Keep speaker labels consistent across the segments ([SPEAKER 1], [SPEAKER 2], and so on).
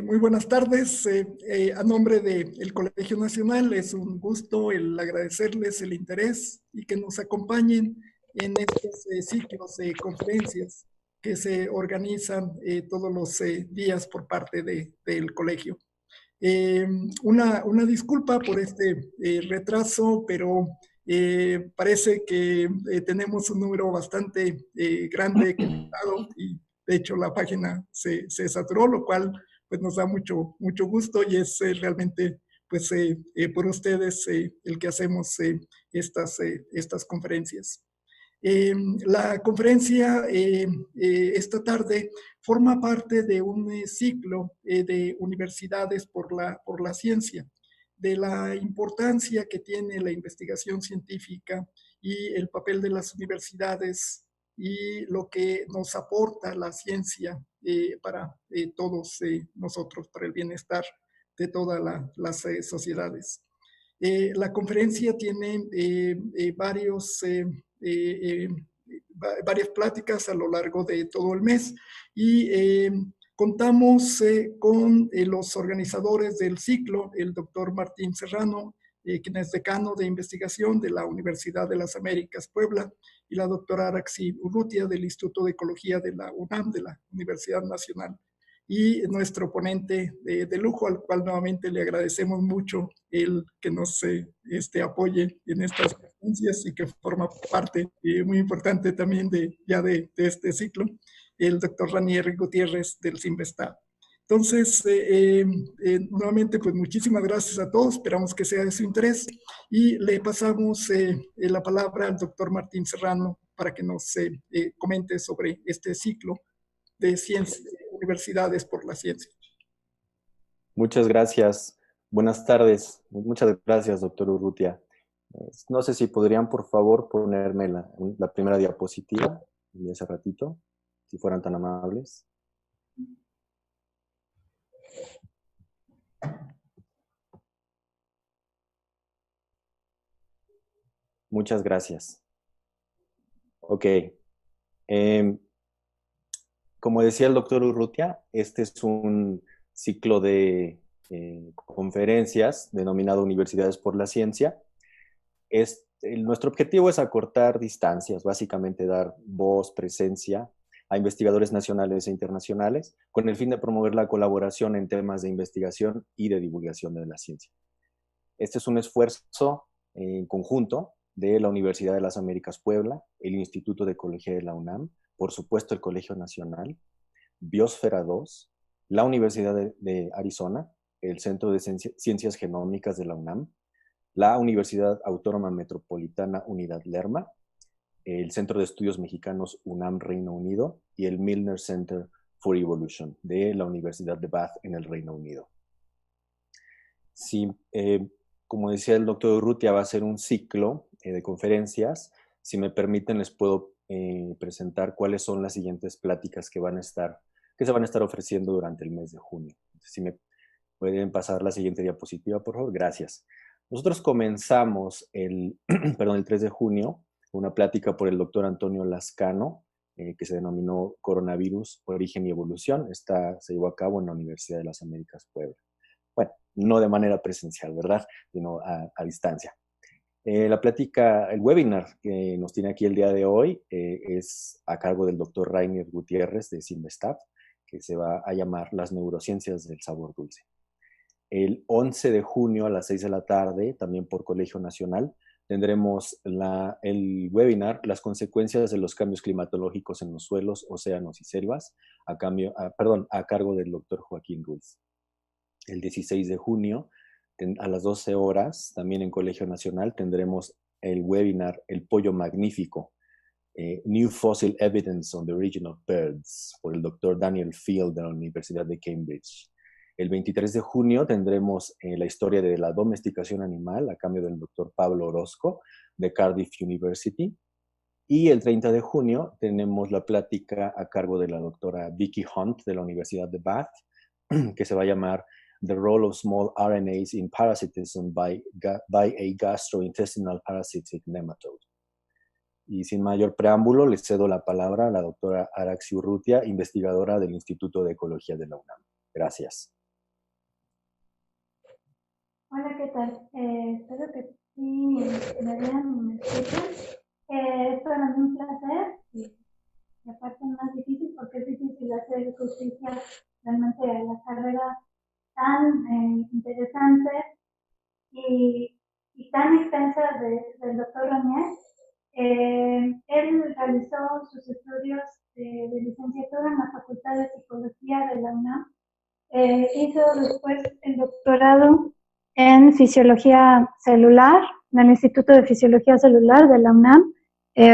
[SPEAKER 1] Muy buenas tardes. A nombre del Colegio Nacional, es un gusto el agradecerles el interés y que nos acompañen en estos ciclos de conferencias que se organizan todos los días por parte del colegio. Eh, una disculpa por este retraso, pero parece que tenemos un número bastante grande conectado y de hecho la página se saturó, lo cual pues nos da mucho gusto y es realmente pues por ustedes el que hacemos estas conferencias. La conferencia esta tarde forma parte de un ciclo de universidades por la ciencia, de la importancia que tiene la investigación científica y el papel de las universidades y lo que nos aporta la ciencia para todos nosotros, para el bienestar de todas las sociedades. La conferencia tiene varias pláticas a lo largo de todo el mes y contamos con los organizadores del ciclo, el doctor Martín Serrano, quien es decano de investigación de la Universidad de las Américas Puebla, y la doctora Araxi Urrutia del Instituto de Ecología de la UNAM, de la Universidad Nacional, y nuestro ponente de lujo, al cual nuevamente le agradecemos mucho el que nos apoye en estas conferencias y que forma parte muy importante también de este ciclo, el doctor Ranier Gutiérrez del CIMBESTAB. Entonces, nuevamente, pues muchísimas gracias a todos, esperamos que sea de su interés y le pasamos la palabra al doctor Martín Serrano para que nos comente sobre este ciclo de ciencia, universidades por la ciencia.
[SPEAKER 2] Muchas gracias. Buenas tardes. Muchas gracias, doctor Urrutia. No sé si podrían, por favor, ponerme la primera diapositiva de ese ratito, si fueran tan amables. Muchas gracias. Ok. Como decía el doctor Urrutia, este es un ciclo de conferencias denominado Universidades por la Ciencia. Nuestro objetivo es acortar distancias, básicamente dar voz, presencia a investigadores nacionales e internacionales, con el fin de promover la colaboración en temas de investigación y de divulgación de la ciencia. Este es un esfuerzo en conjunto de la Universidad de las Américas Puebla, el Instituto de Ecología de la UNAM, por supuesto el Colegio Nacional, Biosfera 2, la Universidad de Arizona, el Centro de Ciencias Genómicas de la UNAM, la Universidad Autónoma Metropolitana Unidad Lerma, el Centro de Estudios Mexicanos UNAM Reino Unido y el Milner Center for Evolution de la Universidad de Bath en el Reino Unido. Sí, como decía el doctor Urrutia, va a ser un ciclo de conferencias. Si me permiten, les puedo presentar cuáles son las siguientes pláticas que se van a estar ofreciendo durante el mes de junio. Si me pueden pasar la siguiente diapositiva, por favor. Gracias. Nosotros comenzamos el 3 de junio una plática por el doctor Antonio Lascano, que se denominó Coronavirus, Origen y Evolución. Esta se llevó a cabo en la Universidad de las Américas, Puebla. Bueno, no de manera presencial, ¿verdad? Sino a distancia. La plática, el webinar que nos tiene aquí el día de hoy es a cargo del doctor Rainer Gutiérrez de Simvestab, que se va a llamar Las neurociencias del sabor dulce. El 11 de junio a las 6 de la tarde, también por Colegio Nacional, tendremos el webinar Las consecuencias de los cambios climatológicos en los suelos, océanos y selvas, a cargo del doctor Joaquín Ruiz. El 16 de junio, a las 12 horas, también en Colegio Nacional, tendremos el webinar El Pollo Magnífico, New Fossil Evidence on the Origin of Birds, por el doctor Daniel Field de la Universidad de Cambridge. El 23 de junio tendremos la historia de la domesticación animal a cambio del doctor Pablo Orozco de Cardiff University. Y el 30 de junio tenemos la plática a cargo de la doctora Vicky Hunt de la Universidad de Bath, que se va a llamar The Role of Small RNAs in Parasitism by a Gastrointestinal Parasitic Nematode. Y sin mayor preámbulo, les cedo la palabra a la doctora Araxi Urrutia, investigadora del Instituto de Ecología de la UNAM. Gracias.
[SPEAKER 3] Hola, ¿qué tal? Espero que sí me vean y me escuchen. Es para mí un placer y aparte más difícil porque es difícil hacer justicia realmente a la carrera tan interesante y tan extensa del doctor Ranier. Él realizó sus estudios de licenciatura en la Facultad de Psicología de la UNAM. Hizo después el doctorado en Fisiología Celular, en el Instituto de Fisiología Celular de la UNAM,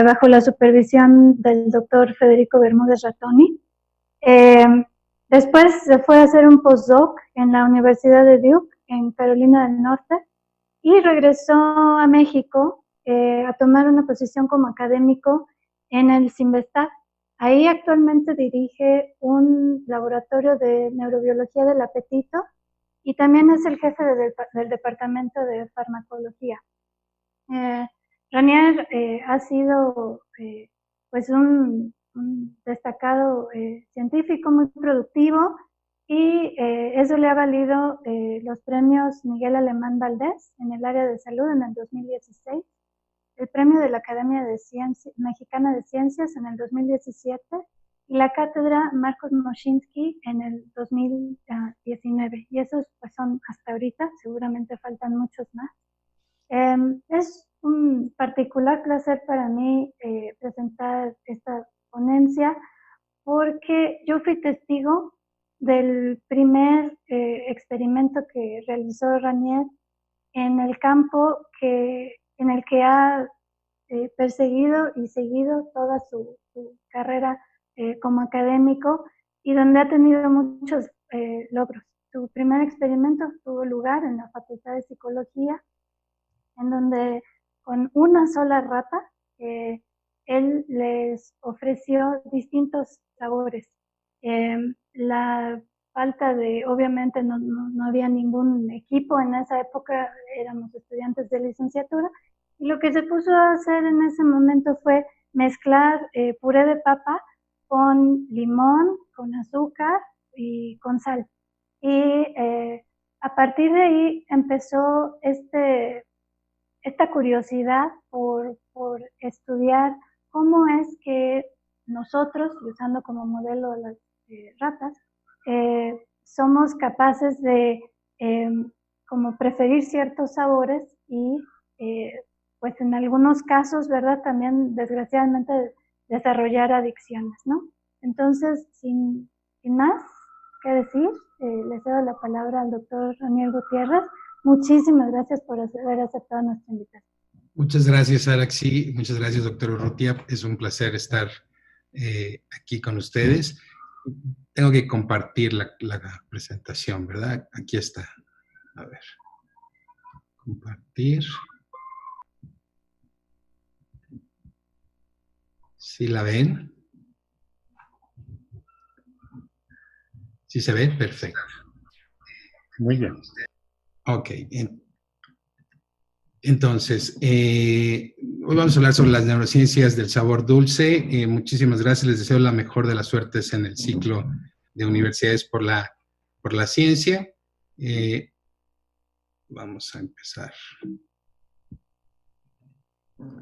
[SPEAKER 3] bajo la supervisión del doctor Federico Bermúdez Ratoni. Después se fue a hacer un postdoc en la Universidad de Duke, en Carolina del Norte, y regresó a México a tomar una posición como académico en el Simvestab. Ahí actualmente dirige un laboratorio de neurobiología del apetito y también es el jefe del departamento de farmacología. Ranier ha sido pues un destacado científico muy productivo y eso le ha valido los premios Miguel Alemán Valdés en el área de salud en el 2016, el premio de la Academia Mexicana de Ciencias en el 2017 y la cátedra Marcos Moschinsky en el 2019. Y esos pues son hasta ahorita, seguramente faltan muchos más. Es un particular placer para mí presentar esta ponencia porque yo fui testigo del primer experimento que realizó Ranier en el campo en el que ha perseguido y seguido toda su carrera como académico y donde ha tenido muchos logros. Su primer experimento tuvo lugar en la Facultad de Psicología, en donde con una sola rata él les ofreció distintos sabores. La falta de, obviamente no había ningún equipo en esa época, éramos estudiantes de licenciatura, y lo que se puso a hacer en ese momento fue mezclar puré de papa con limón, con azúcar y con sal. Y a partir de ahí empezó esta curiosidad por estudiar cómo es que nosotros, usando como modelo las ratas, somos capaces de como preferir ciertos sabores y pues en algunos casos, ¿verdad? También desgraciadamente desarrollar adicciones, ¿no? Entonces, sin más que decir, le cedo la palabra al doctor Ranier Gutiérrez. Muchísimas gracias por haber aceptado nuestra invitación.
[SPEAKER 4] Muchas gracias, Araxi. Muchas gracias, doctor Urrutia. Es un placer estar aquí con ustedes. Tengo que compartir la presentación, ¿verdad? Aquí está. A ver. Compartir. ¿Sí la ven? ¿Sí se ve? Perfecto. Muy bien. Ok. Entonces, hoy vamos a hablar sobre las neurociencias del sabor dulce. Muchísimas gracias, les deseo la mejor de las suertes en el ciclo de Universidades por la Ciencia. Vamos a empezar.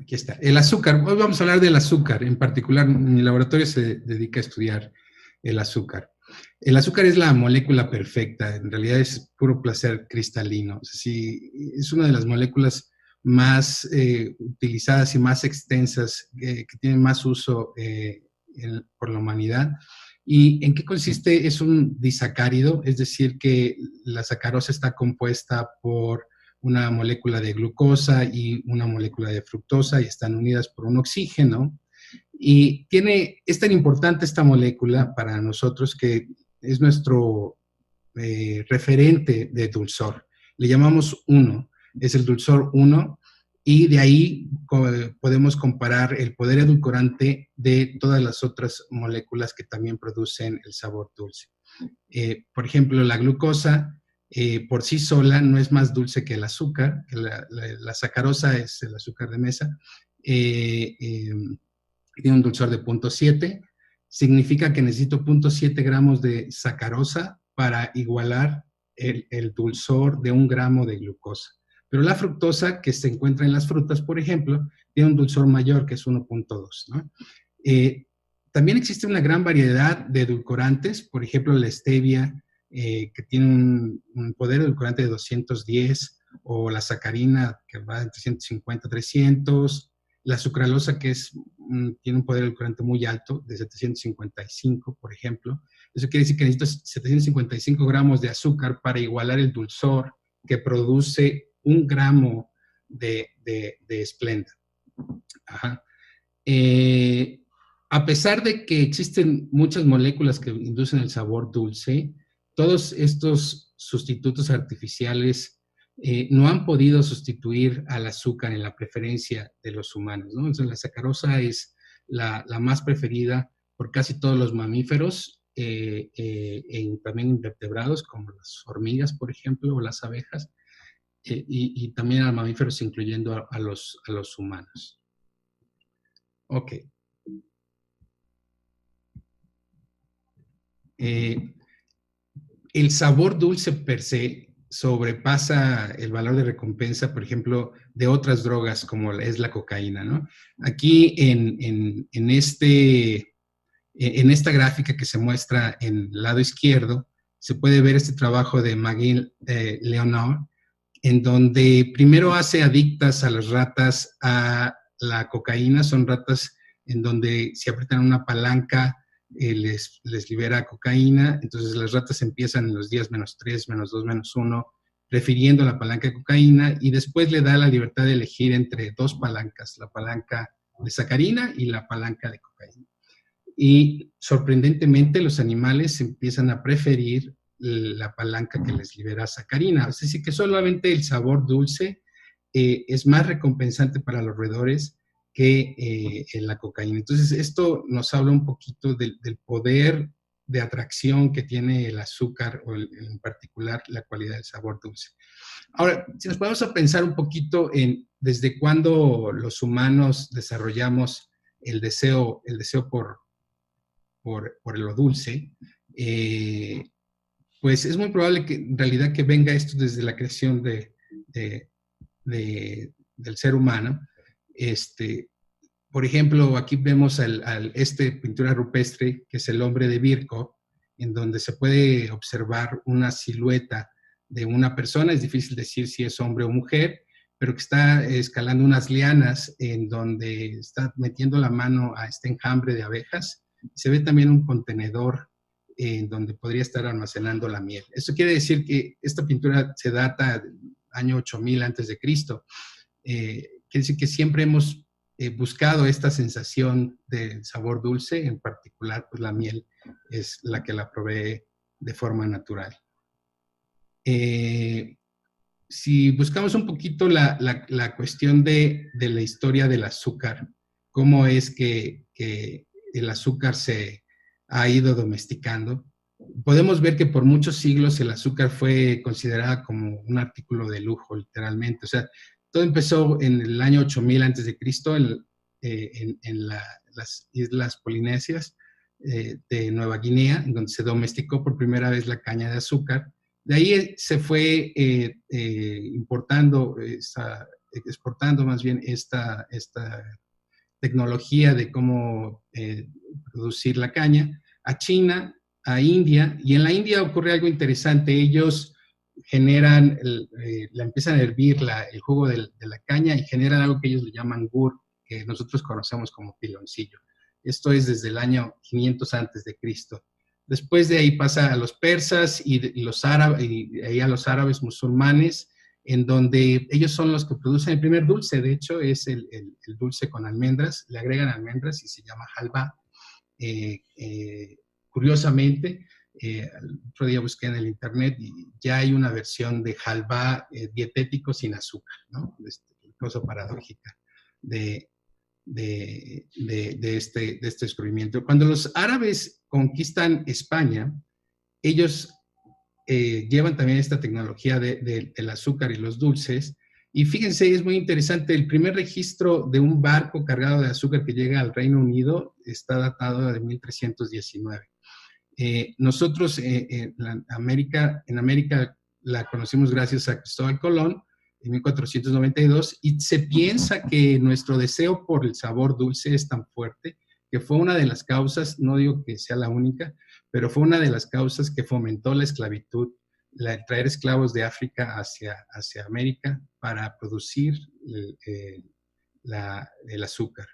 [SPEAKER 4] Aquí está, el azúcar. Hoy vamos a hablar del azúcar. En particular, mi laboratorio se dedica a estudiar el azúcar. El azúcar es la molécula perfecta, en realidad es puro placer cristalino. Sí, es una de las moléculas más utilizadas y más extensas, que tienen más uso por la humanidad. ¿Y en qué consiste? Es un disacárido, es decir, que la sacarosa está compuesta por una molécula de glucosa y una molécula de fructosa y están unidas por un oxígeno. Y es tan importante esta molécula para nosotros que es nuestro referente de dulzor. Le llamamos 1, es el dulzor 1, y de ahí podemos comparar el poder edulcorante de todas las otras moléculas que también producen el sabor dulce. Por ejemplo, la glucosa por sí sola no es más dulce que el azúcar, que la sacarosa es el azúcar de mesa, tiene un dulzor de 0.7, significa que necesito 0.7 gramos de sacarosa para igualar el dulzor de 1 gramo de glucosa. Pero la fructosa, que se encuentra en las frutas, por ejemplo, tiene un dulzor mayor, que es 1.2, ¿no? También existe una gran variedad de edulcorantes, por ejemplo, la stevia, que tiene un poder edulcorante de 210, o la sacarina, que va entre 150 a 300, la sucralosa, que tiene un poder edulcorante muy alto, de 755, por ejemplo. Eso quiere decir que necesito 755 gramos de azúcar para igualar el dulzor que produce 1 gramo de Splenda. Ajá. A pesar de que existen muchas moléculas que inducen el sabor dulce, todos estos sustitutos artificiales no han podido sustituir al azúcar en la preferencia de los humanos, ¿no? Entonces, la sacarosa es la más preferida por casi todos los mamíferos, también invertebrados, como las hormigas, por ejemplo, o las abejas, y también a mamíferos, incluyendo a los humanos. Ok. El sabor dulce per se sobrepasa el valor de recompensa, por ejemplo, de otras drogas como es la cocaína, ¿no? Aquí en esta gráfica que se muestra en el lado izquierdo, se puede ver este trabajo de Maggie Leonard, en donde primero hace adictas a las ratas a la cocaína. Son ratas en donde si aprietan una palanca, les libera cocaína. Entonces las ratas empiezan en los días -3, -2, -1, prefiriendo la palanca de cocaína, y después le da la libertad de elegir entre 2 palancas, la palanca de sacarina y la palanca de cocaína. Y sorprendentemente los animales empiezan a preferir la palanca que les libera sacarina. Es decir, que solamente el sabor dulce es más recompensante para los roedores que la cocaína. Entonces, esto nos habla un poquito del poder de atracción que tiene el azúcar, o en particular la cualidad del sabor dulce. Ahora, si nos podemos a pensar un poquito en desde cuándo los humanos desarrollamos el deseo por lo dulce, pues es muy probable que en realidad que venga esto desde la creación del ser humano. Por ejemplo, aquí vemos pintura rupestre, que es el hombre de Birkhoff, en donde se puede observar una silueta de una persona. Es difícil decir si es hombre o mujer, pero que está escalando unas lianas, en donde está metiendo la mano a este enjambre de abejas. Se ve también un contenedor en donde podría estar almacenando la miel. Esto quiere decir que esta pintura se data del año 8000 antes de Cristo. Quiere decir que siempre hemos buscado esta sensación de sabor dulce, en particular, pues la miel es la que la provee de forma natural. Si buscamos un poquito la cuestión de la historia del azúcar, cómo es que el azúcar se ha ido domesticando, podemos ver que por muchos siglos el azúcar fue considerada como un artículo de lujo, literalmente. O sea, todo empezó en el año 8000 antes de Cristo en las islas polinesias de Nueva Guinea, en donde se domesticó por primera vez la caña de azúcar. De ahí se fue exportando más bien esta tecnología de cómo producir la caña a China, a India, y en la India ocurre algo interesante. Ellos generan, empiezan a hervir el jugo de la caña y generan algo que ellos le llaman gur, que nosotros conocemos como piloncillo. Esto es desde el año 500 antes de Cristo. Después de ahí pasa a los persas y los árabes, y ahí a los árabes musulmanes, en donde ellos son los que producen el primer dulce. De hecho, es el dulce con almendras, le agregan almendras y se llama halva. Curiosamente, el otro día busqué en el internet y ya hay una versión de halva dietético sin azúcar, ¿no? Cosa paradójica de este descubrimiento. Cuando los árabes conquistan España, ellos llevan también esta tecnología del azúcar y los dulces. Y fíjense, es muy interesante, el primer registro de un barco cargado de azúcar que llega al Reino Unido está datado de 1319. Nosotros en América la conocimos gracias a Cristóbal Colón en 1492, y se piensa que nuestro deseo por el sabor dulce es tan fuerte que fue una de las causas, no digo que sea la única, pero fue una de las causas que fomentó la esclavitud, el traer esclavos de África hacia América para producir el azúcar.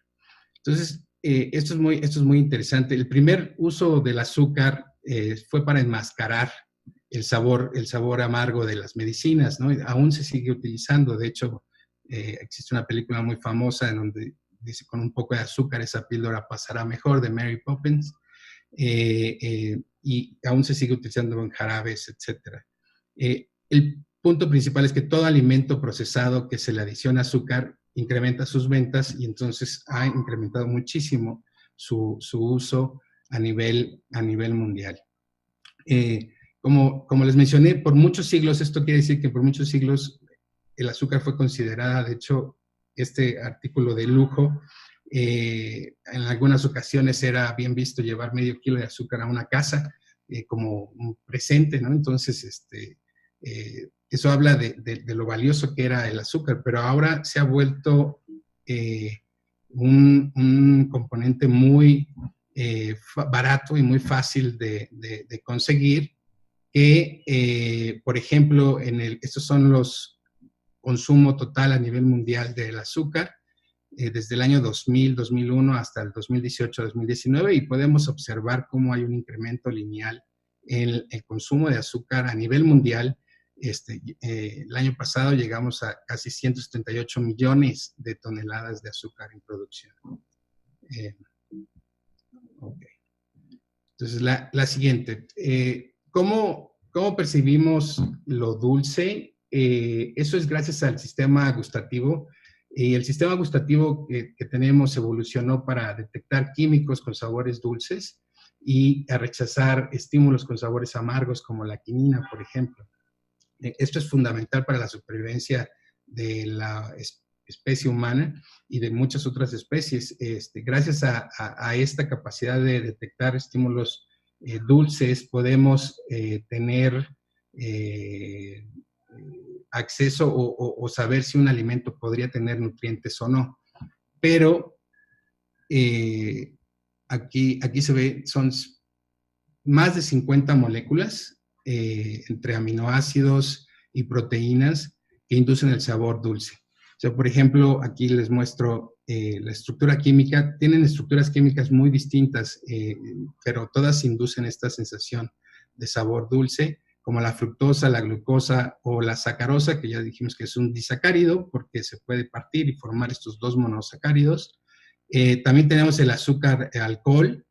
[SPEAKER 4] Entonces, esto es muy interesante. El primer uso del azúcar fue para enmascarar el sabor amargo de las medicinas, ¿no? Aún se sigue utilizando. De hecho, existe una película muy famosa en donde dice, con un poco de azúcar esa píldora pasará mejor, de Mary Poppins, y aún se sigue utilizando en jarabes, etc. El punto principal es que todo alimento procesado que se le adiciona azúcar incrementa sus ventas, y entonces ha incrementado muchísimo su uso a nivel mundial. Como les mencioné, por muchos siglos, esto quiere decir que por muchos siglos el azúcar fue considerada, de hecho, este artículo de lujo, en algunas ocasiones era bien visto llevar medio kilo de azúcar a una casa como un presente, ¿no? Entonces, eso habla de lo valioso que era el azúcar, pero ahora se ha vuelto un componente muy barato y muy fácil de conseguir, que, por ejemplo, estos son los consumo total a nivel mundial del azúcar, desde el año 2000, 2001 hasta el 2018, 2019, y podemos observar cómo hay un incremento lineal en el consumo de azúcar a nivel mundial. El año pasado llegamos a casi 178 millones de toneladas de azúcar en producción. Okay. Entonces, la siguiente. ¿Cómo percibimos lo dulce? Eso es gracias al sistema gustativo. Y el sistema gustativo que tenemos evolucionó para detectar químicos con sabores dulces y a rechazar estímulos con sabores amargos, como la quinina, por ejemplo. Esto es fundamental para la supervivencia de la especie humana y de muchas otras especies. Gracias a esta capacidad de detectar estímulos dulces, podemos tener acceso o saber si un alimento podría tener nutrientes o no. Pero aquí se ve, son más de 50 moléculas entre aminoácidos y proteínas que inducen el sabor dulce. O sea, por ejemplo, aquí les muestro la estructura química. Tienen estructuras químicas muy distintas, pero todas inducen esta sensación de sabor dulce, como la fructosa, la glucosa o la sacarosa, que ya dijimos que es un disacárido porque se puede partir y formar estos dos monosacáridos. También tenemos el azúcar alcohol,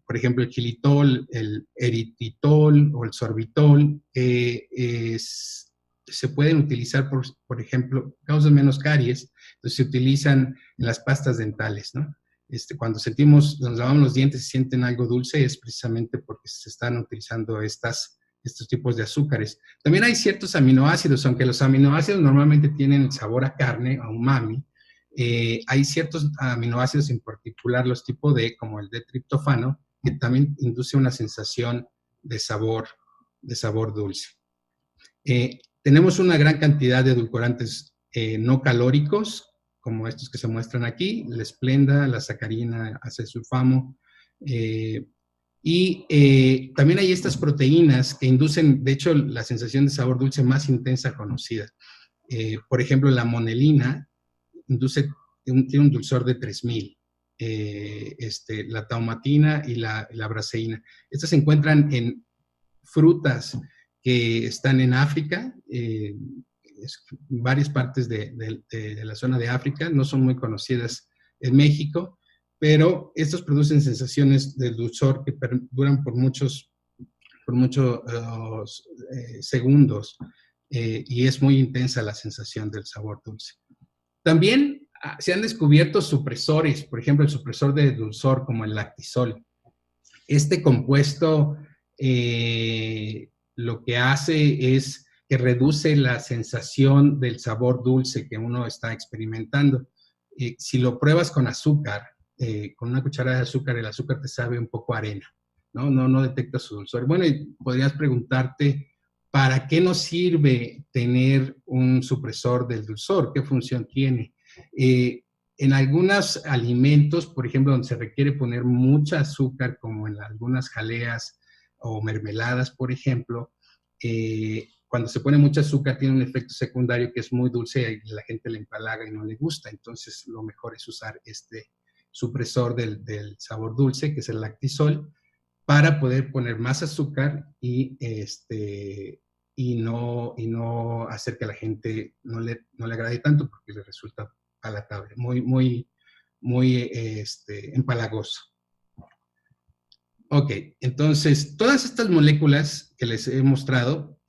[SPEAKER 4] por ejemplo, el xilitol, el eritritol o el sorbitol, se pueden utilizar, por ejemplo, causan menos caries, entonces se utilizan en las pastas dentales, ¿no? Cuando nos lavamos los dientes y sienten algo dulce, es precisamente porque se están utilizando estas estos tipos de azúcares. También hay ciertos aminoácidos, aunque los aminoácidos normalmente tienen sabor a carne, a umami. Hay ciertos aminoácidos, en particular los tipo D, como el D-triptofano, que también induce una sensación de sabor dulce. Tenemos una gran cantidad de edulcorantes no calóricos, como estos que se muestran aquí, la esplenda, la sacarina, acesulfamo, y también hay estas proteínas que inducen, de hecho, la sensación de sabor dulce más intensa conocida. Por ejemplo, la monelina tiene un dulzor de 3000. La taumatina y la braseína. Estas se encuentran en frutas que están en África, varias partes de la zona de África, no son muy conocidas en México, pero estos producen sensaciones de dulzor que duran por muchos segundos, y es muy intensa la sensación del sabor dulce. También se han descubierto supresores, por ejemplo, el supresor de dulzor como el lactisol. Este compuesto lo que hace es que reduce la sensación del sabor dulce que uno está experimentando. Si lo pruebas con azúcar, con una cucharada de azúcar, el azúcar te sabe un poco a arena, ¿no? No detecta su dulzor. Bueno, y podrías preguntarte, ¿para qué nos sirve tener un supresor del dulzor? ¿Qué función tiene? En algunos alimentos, por ejemplo, donde se requiere poner mucha azúcar, como en algunas jaleas o mermeladas, por ejemplo, cuando se pone mucha azúcar tiene un efecto secundario que es muy dulce y la gente le empalaga y no le gusta. Entonces, lo mejor es usar este supresor del sabor dulce, que es el lactisol, para poder poner más azúcar y no hacer que a la gente no le agrade tanto, porque le resulta palatable, muy empalagoso. Ok, entonces, todas estas moléculas que les he mostrado,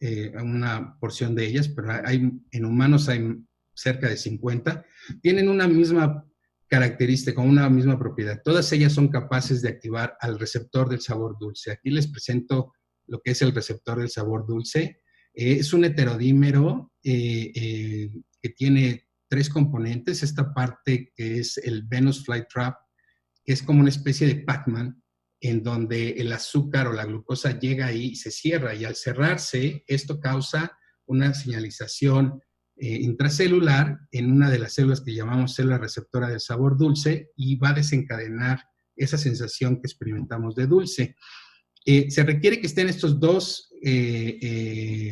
[SPEAKER 4] una porción de ellas, pero en humanos hay cerca de 50, tienen una misma característica, una misma propiedad. Todas ellas son capaces de activar al receptor del sabor dulce. Aquí les presento lo que es el receptor del sabor dulce. Es un heterodímero que tiene 3 componentes. Esta parte que es el Venus flytrap, que es como una especie de Pac-Man, en donde el azúcar o la glucosa llega ahí y se cierra, y al cerrarse, esto causa una señalización intracelular en una de las células que llamamos célula receptora del sabor dulce, y va a desencadenar esa sensación que experimentamos de dulce. Se requiere que estén estos dos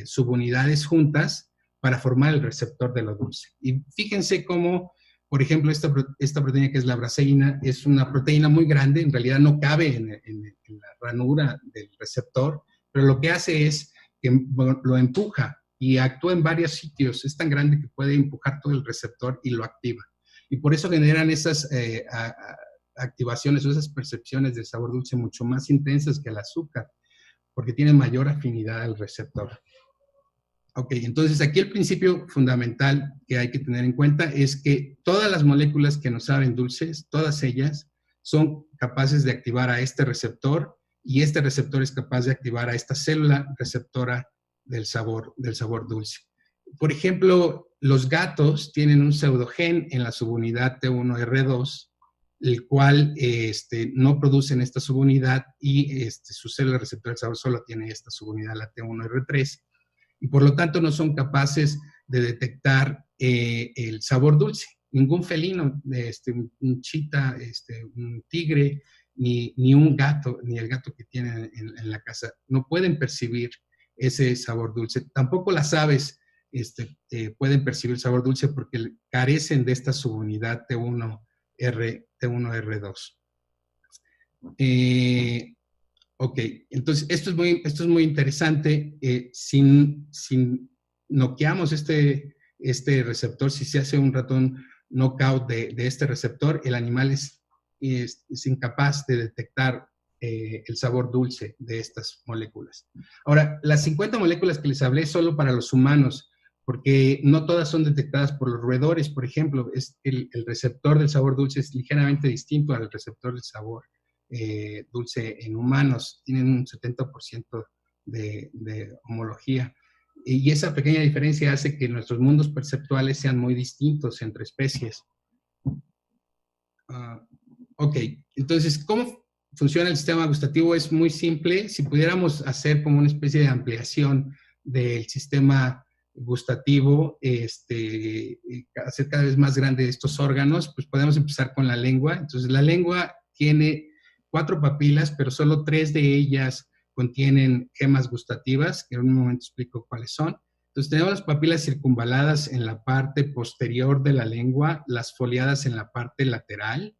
[SPEAKER 4] subunidades juntas para formar el receptor de lo dulce. Y fíjense cómo, por ejemplo, esta proteína que es la braseína es una proteína muy grande, en realidad no cabe en la ranura del receptor, pero lo que hace es que lo empuja y actúa en varios sitios. Es tan grande que puede empujar todo el receptor y lo activa. Y por eso generan esas activaciones o esas percepciones del sabor dulce mucho más intensas que el azúcar, porque tienen mayor afinidad al receptor. Ok, entonces aquí el principio fundamental que hay que tener en cuenta es que todas las moléculas que nos saben dulces, todas ellas son capaces de activar a este receptor, y este receptor es capaz de activar a esta célula receptora del sabor dulce. Por ejemplo, los gatos tienen un pseudogen en la subunidad T1R2, el cual no producen esta subunidad, y su célula receptora del sabor solo tiene esta subunidad, la T1R3, y por lo tanto no son capaces de detectar el sabor dulce. Ningún felino, un chita, un tigre, ni un gato, ni el gato que tienen en la casa, no pueden percibir ese sabor dulce. Tampoco las aves pueden percibir sabor dulce porque carecen de esta subunidad T1R2. Ok, entonces esto es muy interesante. Si noqueamos este receptor, si se hace un ratón knockout de este receptor, el animal es incapaz de detectar el sabor dulce de estas moléculas. Ahora, las 50 moléculas que les hablé es solo para los humanos, porque no todas son detectadas por los roedores. Por ejemplo, el receptor del sabor dulce es ligeramente distinto al receptor del sabor dulce en humanos. Tienen un 70% de homología. Y esa pequeña diferencia hace que nuestros mundos perceptuales sean muy distintos entre especies. Ok, entonces, ¿cómo funciona el sistema gustativo? Es muy simple. Si pudiéramos hacer como una especie de ampliación del sistema gustativo, hacer cada vez más grande estos órganos, pues podemos empezar con la lengua. Entonces, la lengua tiene 4 papilas, pero solo 3 de ellas contienen gemas gustativas, que en un momento explico cuáles son. Entonces, tenemos las papilas circunvaladas en la parte posterior de la lengua, las foliadas en la parte lateral,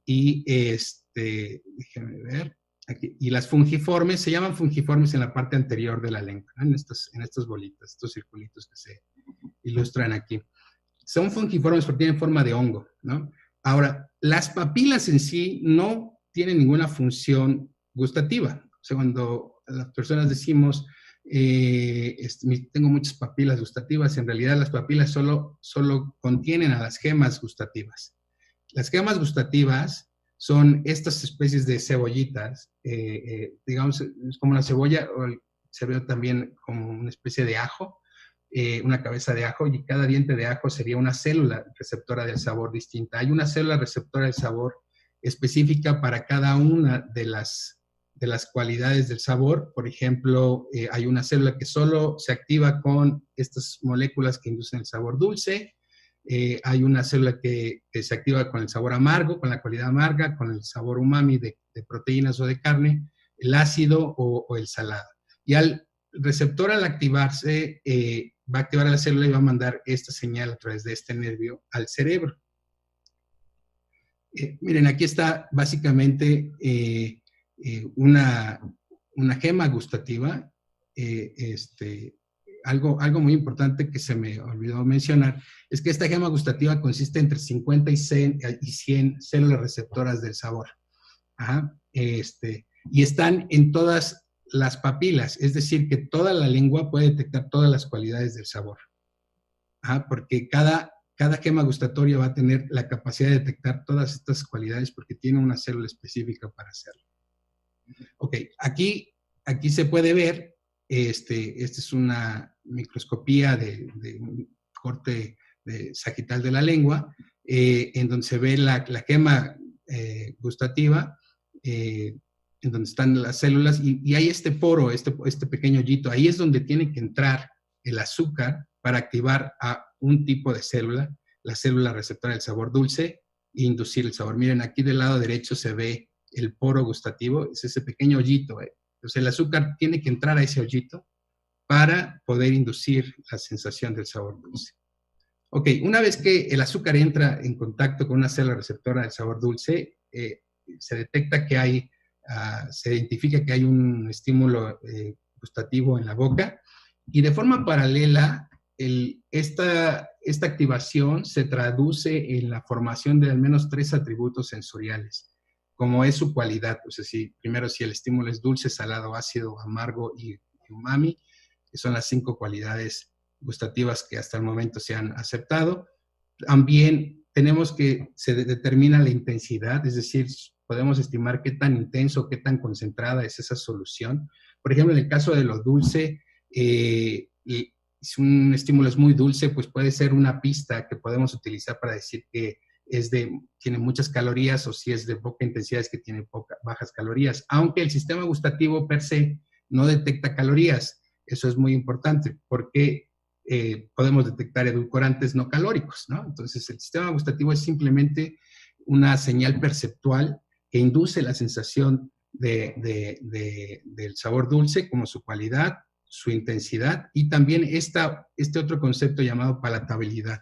[SPEAKER 4] y déjenme ver, aquí, y las fungiformes, se llaman fungiformes en la parte anterior de la lengua, ¿no? en estas bolitas, estos circulitos que se ilustran aquí. Son fungiformes porque tienen forma de hongo, ¿no? Ahora, las papilas en sí no tienen ninguna función gustativa. O sea, cuando las personas decimos, tengo muchas papilas gustativas, en realidad las papilas solo contienen a las gemas gustativas. Las gemas gustativas son estas especies de cebollitas, digamos, es como una cebolla, o se ve también como una especie de ajo, una cabeza de ajo, y cada diente de ajo sería una célula receptora del sabor distinta. Hay una célula receptora del sabor específica para cada una de las cualidades del sabor. Por ejemplo, hay una célula que solo se activa con estas moléculas que inducen el sabor dulce. Hay una célula que se activa con el sabor amargo, con la cualidad amarga, con el sabor umami de proteínas o de carne, el ácido o el salado. Y al receptor, al activarse, va a activar a la célula y va a mandar esta señal a través de este nervio al cerebro. Miren, aquí está básicamente una gema gustativa. Algo muy importante que se me olvidó mencionar es que esta gema gustativa consiste entre 50 y 100 células receptoras del sabor. Ajá, y están en todas las papilas, es decir, que toda la lengua puede detectar todas las cualidades del sabor. Ajá, porque cada gema gustatoria va a tener la capacidad de detectar todas estas cualidades porque tiene una célula específica para hacerlo. Ok, aquí se puede ver, esta es una microscopía de un corte sagital de la lengua, en donde se ve la gema gustativa, en donde están las células, y hay este poro, este pequeño hoyito. Ahí es donde tiene que entrar el azúcar para activar a un tipo de célula, la célula receptora del sabor dulce, e inducir el sabor. Miren, aquí del lado derecho se ve el poro gustativo, es ese pequeño hoyito. Entonces el azúcar tiene que entrar a ese hoyito para poder inducir la sensación del sabor dulce. Ok, una vez que el azúcar entra en contacto con una célula receptora del sabor dulce, se detecta que hay, se identifica que hay un estímulo gustativo en la boca, y de forma paralela, esta activación se traduce en la formación de al menos 3 atributos sensoriales, como es su cualidad. O sea, primero, si el estímulo es dulce, salado, ácido, amargo y umami, que son las 5 cualidades gustativas que hasta el momento se han aceptado. También tenemos que se determina la intensidad, es decir, podemos estimar qué tan intenso, qué tan concentrada es esa solución. Por ejemplo, en el caso de lo dulce, si un estímulo es muy dulce, pues puede ser una pista que podemos utilizar para decir que tiene muchas calorías, o si es de poca intensidad es que tiene bajas calorías, aunque el sistema gustativo per se no detecta calorías. Eso es muy importante porque podemos detectar edulcorantes no calóricos, ¿no? Entonces el sistema gustativo es simplemente una señal perceptual que induce la sensación del sabor dulce, como su cualidad, su intensidad, y también este otro concepto llamado palatabilidad.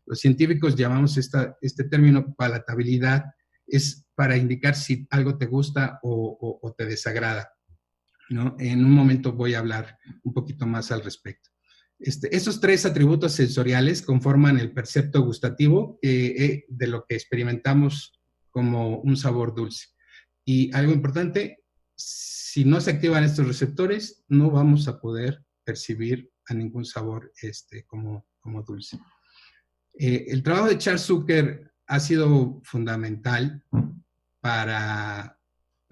[SPEAKER 4] Los científicos llamamos este término palatabilidad, es para indicar si algo te gusta o te desagrada, ¿no? En un momento voy a hablar un poquito más al respecto. Esos 3 atributos sensoriales conforman el percepto gustativo de lo que experimentamos como un sabor dulce. Y algo importante, si no se activan estos receptores, no vamos a poder percibir a ningún sabor como dulce. El trabajo de Charles Zucker ha sido fundamental para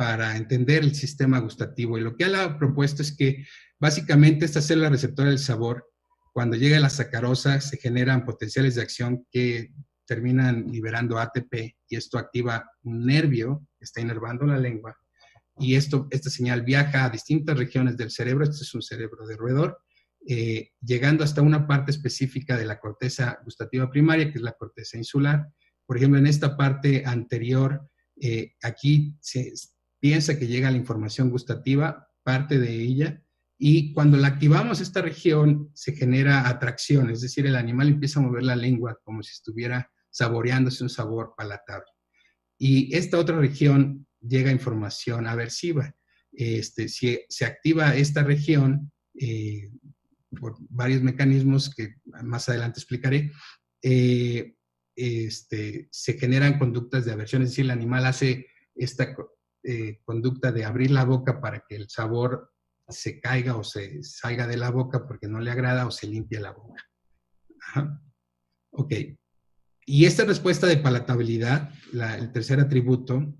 [SPEAKER 4] para entender el sistema gustativo. Y lo que él ha propuesto es que básicamente esta célula receptora del sabor, cuando llega a la sacarosa, se generan potenciales de acción que terminan liberando ATP, y esto activa un nervio que está inervando la lengua, y esta señal viaja a distintas regiones del cerebro. Este es un cerebro de roedor, llegando hasta una parte específica de la corteza gustativa primaria, que es la corteza insular. Por ejemplo, en esta parte anterior, aquí se piensa que llega la información gustativa, parte de ella, y cuando la activamos esta región se genera atracción, es decir, el animal empieza a mover la lengua como si estuviera saboreándose un sabor palatable. Y esta otra región llega información aversiva. Si se activa esta región por varios mecanismos que más adelante explicaré, se generan conductas de aversión, es decir, el animal hace esta conducta de abrir la boca para que el sabor se caiga o se salga de la boca porque no le agrada, o se limpia la boca. Ajá. Ok. Y esta respuesta de palatabilidad, el tercer atributo,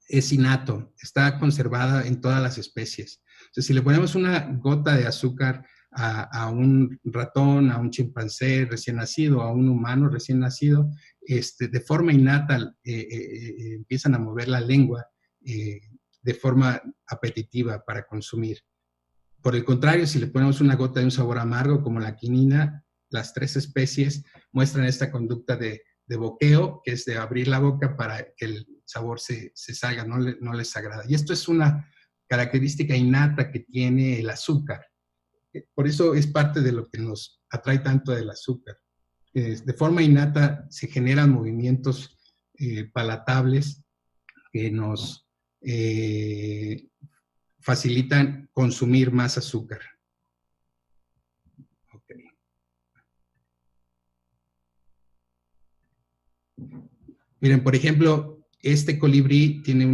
[SPEAKER 4] es innato, está conservada en todas las especies. O sea, si le ponemos una gota de azúcar a un ratón, a un chimpancé recién nacido, a un humano recién nacido, de forma innata empiezan a mover la lengua de forma apetitiva para consumir. Por el contrario, si le ponemos una gota de un sabor amargo como la quinina, las tres especies muestran esta conducta de boqueo, que es de abrir la boca para que el sabor se salga, no les agrada. Y esto es una característica innata que tiene el azúcar. Por eso es parte de lo que nos atrae tanto del azúcar. De forma innata se generan movimientos palatables que nos facilitan consumir más azúcar. Okay. Miren, por ejemplo, este colibrí tiene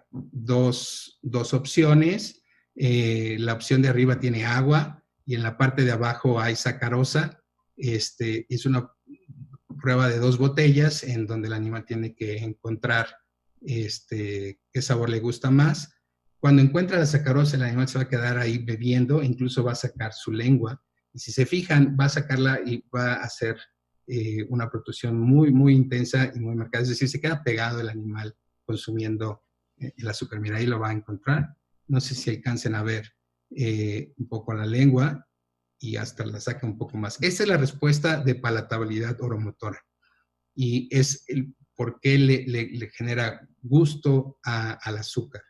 [SPEAKER 4] dos opciones. La opción de arriba tiene agua y en la parte de abajo hay sacarosa. Es una prueba de 2 botellas en donde el animal tiene que encontrar qué sabor le gusta más. Cuando encuentra la sacarosa, el animal se va a quedar ahí bebiendo, incluso va a sacar su lengua. Y si se fijan, va a sacarla y va a hacer una protrusión muy, muy intensa y muy marcada. Es decir, se queda pegado el animal consumiendo el azúcar. Mira, ahí lo va a encontrar. No sé si alcancen a ver un poco la lengua y hasta la saca un poco más. Esa es la respuesta de palatabilidad oromotora. Y es el por qué le genera gusto al azúcar.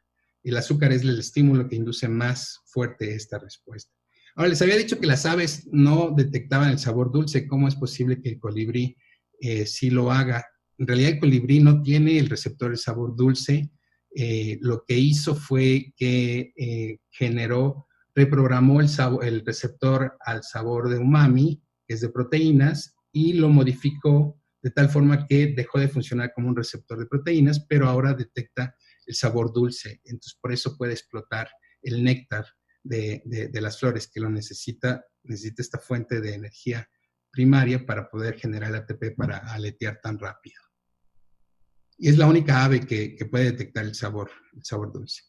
[SPEAKER 4] El azúcar es el estímulo que induce más fuerte esta respuesta. Ahora, les había dicho que las aves no detectaban el sabor dulce. ¿Cómo es posible que el colibrí sí lo haga? En realidad, el colibrí no tiene el receptor del sabor dulce. Lo que hizo fue que reprogramó el receptor al sabor de umami, que es de proteínas, y lo modificó de tal forma que dejó de funcionar como un receptor de proteínas, pero ahora detecta el sabor dulce. Entonces, por eso puede explotar el néctar de las flores, que lo necesita esta fuente de energía primaria para poder generar ATP para aletear tan rápido. Y es la única ave que puede detectar el sabor dulce.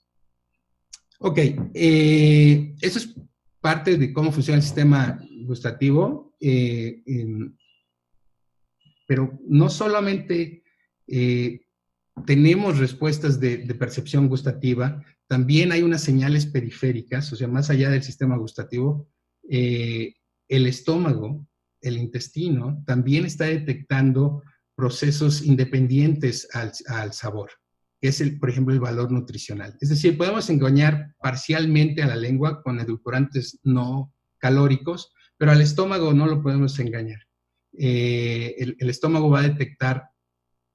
[SPEAKER 4] Ok, eso es parte de cómo funciona el sistema gustativo, pero no solamente tenemos respuestas de percepción gustativa, también hay unas señales periféricas, o sea, más allá del sistema gustativo, el estómago, el intestino, también está detectando procesos independientes al sabor, que es, por ejemplo, el valor nutricional. Es decir, podemos engañar parcialmente a la lengua con edulcorantes no calóricos, pero al estómago no lo podemos engañar. El estómago va a detectar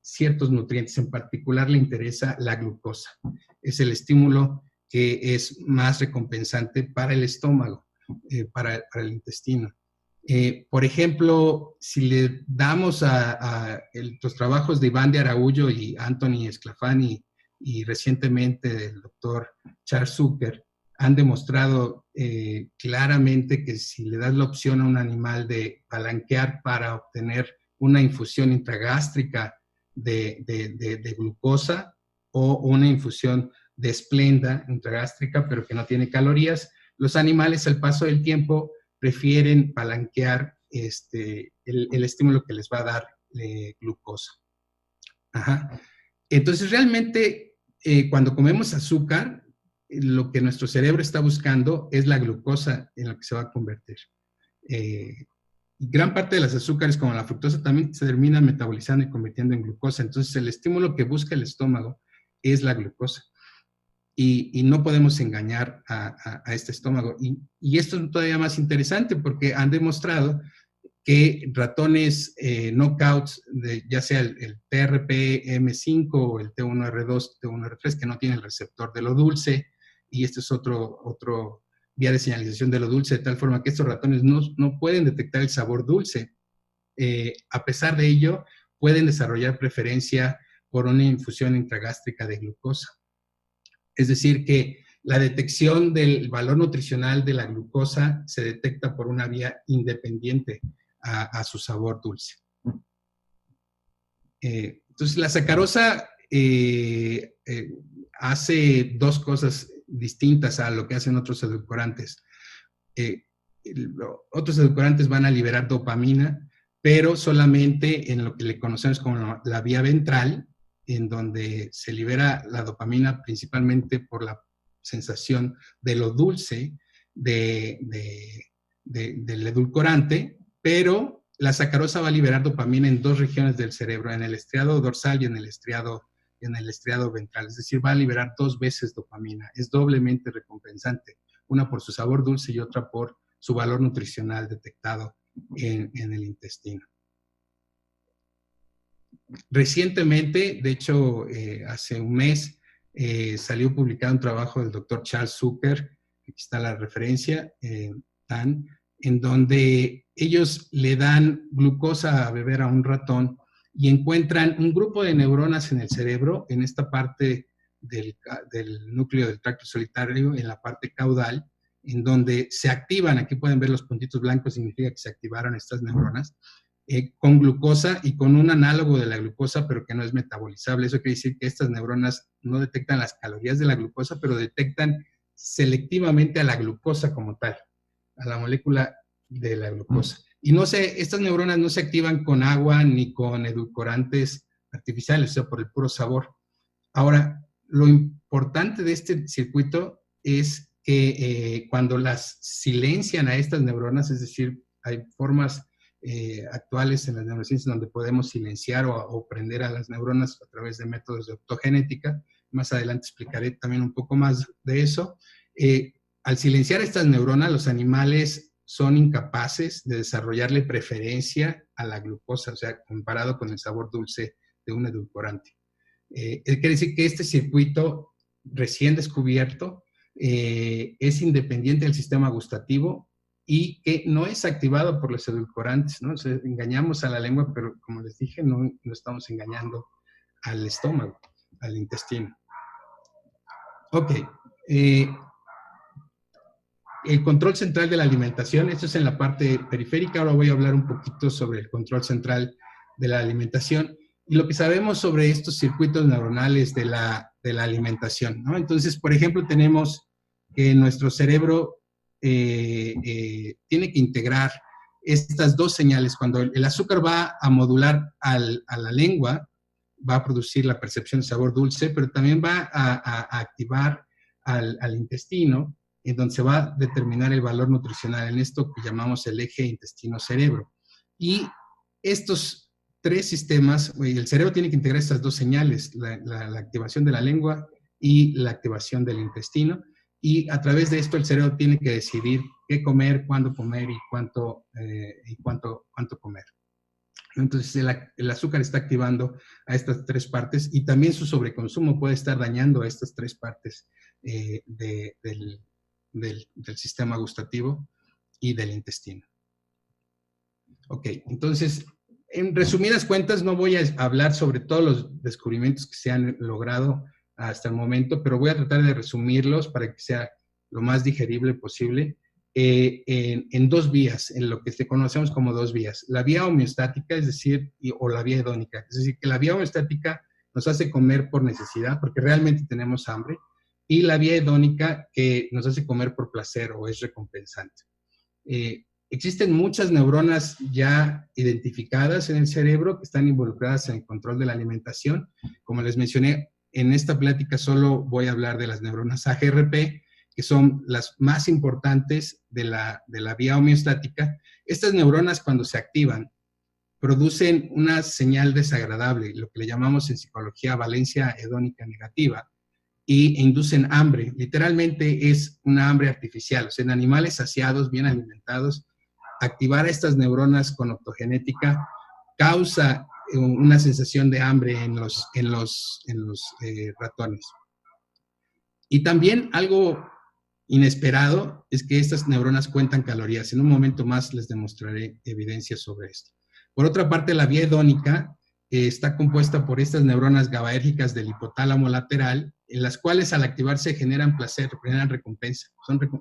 [SPEAKER 4] ciertos nutrientes, en particular le interesa la glucosa. Es el estímulo que es más recompensante para el estómago, para el intestino. Por ejemplo, si le damos los trabajos de Iván de Araújo y Anthony Sclafani y recientemente del doctor Charles Zucker, han demostrado claramente que si le das la opción a un animal de palanquear para obtener una infusión intragástrica de glucosa o una infusión desplenda intragástrica, pero que no tiene calorías. Los animales, al paso del tiempo, prefieren palanquear el estímulo que les va a dar glucosa. Ajá. Entonces, realmente, cuando comemos azúcar, lo que nuestro cerebro está buscando es la glucosa en lo que se va a convertir. Gran parte de las azúcares, como la fructosa, también se terminan metabolizando y convirtiendo en glucosa. Entonces, el estímulo que busca el estómago es la glucosa. Y no podemos engañar a este estómago. Y esto es todavía más interesante porque han demostrado que ratones knockouts, ya sea el TRPM5 o el T1R2, T1R3, que no tienen el receptor de lo dulce, y este es otro vía de señalización de lo dulce, de tal forma que estos ratones no pueden detectar el sabor dulce. A pesar de ello, pueden desarrollar preferencia por una infusión intragástrica de glucosa. Es decir, que la detección del valor nutricional de la glucosa se detecta por una vía independiente a su sabor dulce. Entonces, la sacarosa hace dos cosas distintas a lo que hacen otros edulcorantes. Otros edulcorantes van a liberar dopamina, pero solamente en lo que le conocemos como la vía ventral, en donde se libera la dopamina principalmente por la sensación de lo dulce del edulcorante, pero la sacarosa va a liberar dopamina en dos regiones del cerebro, en el estriado dorsal y en el estriado ventral. Es decir, va a liberar dos veces dopamina. Es doblemente recompensante, una por su sabor dulce y otra por su valor nutricional detectado en el intestino. Recientemente, de hecho, hace un mes, salió publicado un trabajo del doctor Charles Zucker, aquí está la referencia, en donde ellos le dan glucosa a beber a un ratón y encuentran un grupo de neuronas en el cerebro, en esta parte del núcleo del tracto solitario, en la parte caudal, en donde se activan, aquí pueden ver los puntitos blancos, significa que se activaron estas neuronas, con glucosa y con un análogo de la glucosa, pero que no es metabolizable. Eso quiere decir que estas neuronas no detectan las calorías de la glucosa, pero detectan selectivamente a la glucosa como tal, a la molécula de la glucosa. Y estas neuronas no se activan con agua ni con edulcorantes artificiales, o sea, por el puro sabor. Ahora, lo importante de este circuito es que cuando las silencian a estas neuronas, es decir, hay formas actuales en las neurociencias donde podemos silenciar o prender a las neuronas a través de métodos de optogenética. Más adelante explicaré también un poco más de eso. Al silenciar estas neuronas, los animales son incapaces de desarrollarle preferencia a la glucosa, o sea, comparado con el sabor dulce de un edulcorante. Quiere decir que este circuito recién descubierto es independiente del sistema gustativo y que no es activado por los edulcorantes, ¿no? O sea, engañamos a la lengua, pero como les dije, no estamos engañando al estómago, al intestino. Ok. El control central de la alimentación, esto es en la parte periférica. Ahora voy a hablar un poquito sobre el control central de la alimentación y lo que sabemos sobre estos circuitos neuronales de la alimentación, ¿no? Entonces, por ejemplo, tenemos que nuestro cerebro tiene que integrar estas dos señales. Cuando el azúcar va a modular a la lengua, va a producir la percepción de sabor dulce, pero también va a activar al intestino, en donde se va a determinar el valor nutricional en esto que llamamos el eje intestino-cerebro. Y estos tres sistemas, el cerebro tiene que integrar estas dos señales, la activación de la lengua y la activación del intestino, y a través de esto el cerebro tiene que decidir qué comer, cuándo comer y cuánto comer. Entonces el azúcar está activando a estas tres partes y también su sobreconsumo puede estar dañando a estas tres partes del sistema gustativo y del intestino. Ok, entonces, en resumidas cuentas, no voy a hablar sobre todos los descubrimientos que se han logrado hasta el momento, pero voy a tratar de resumirlos para que sea lo más digerible posible en dos vías, en lo que conocemos como dos vías. La vía homeostática, es decir, o la vía hedónica. Es decir, que la vía homeostática nos hace comer por necesidad, porque realmente tenemos hambre. y la vía hedónica, que nos hace comer por placer o es recompensante. Existen muchas neuronas ya identificadas en el cerebro que están involucradas en el control de la alimentación. Como les mencioné, en esta plática solo voy a hablar de las neuronas AGRP, que son las más importantes de la vía homeostática. Estas neuronas, cuando se activan, producen una señal desagradable, lo que le llamamos en psicología valencia hedónica negativa, e inducen hambre. Literalmente es una hambre artificial. O sea, en animales saciados, bien alimentados, activar a estas neuronas con optogenética causa una sensación de hambre en los ratones. Y también algo inesperado es que estas neuronas cuentan calorías. En un momento más les demostraré evidencias sobre esto. Por otra parte, la vía hedónica está compuesta por estas neuronas GABAérgicas del hipotálamo lateral, en las cuales al activarse generan placer, generan recompensa.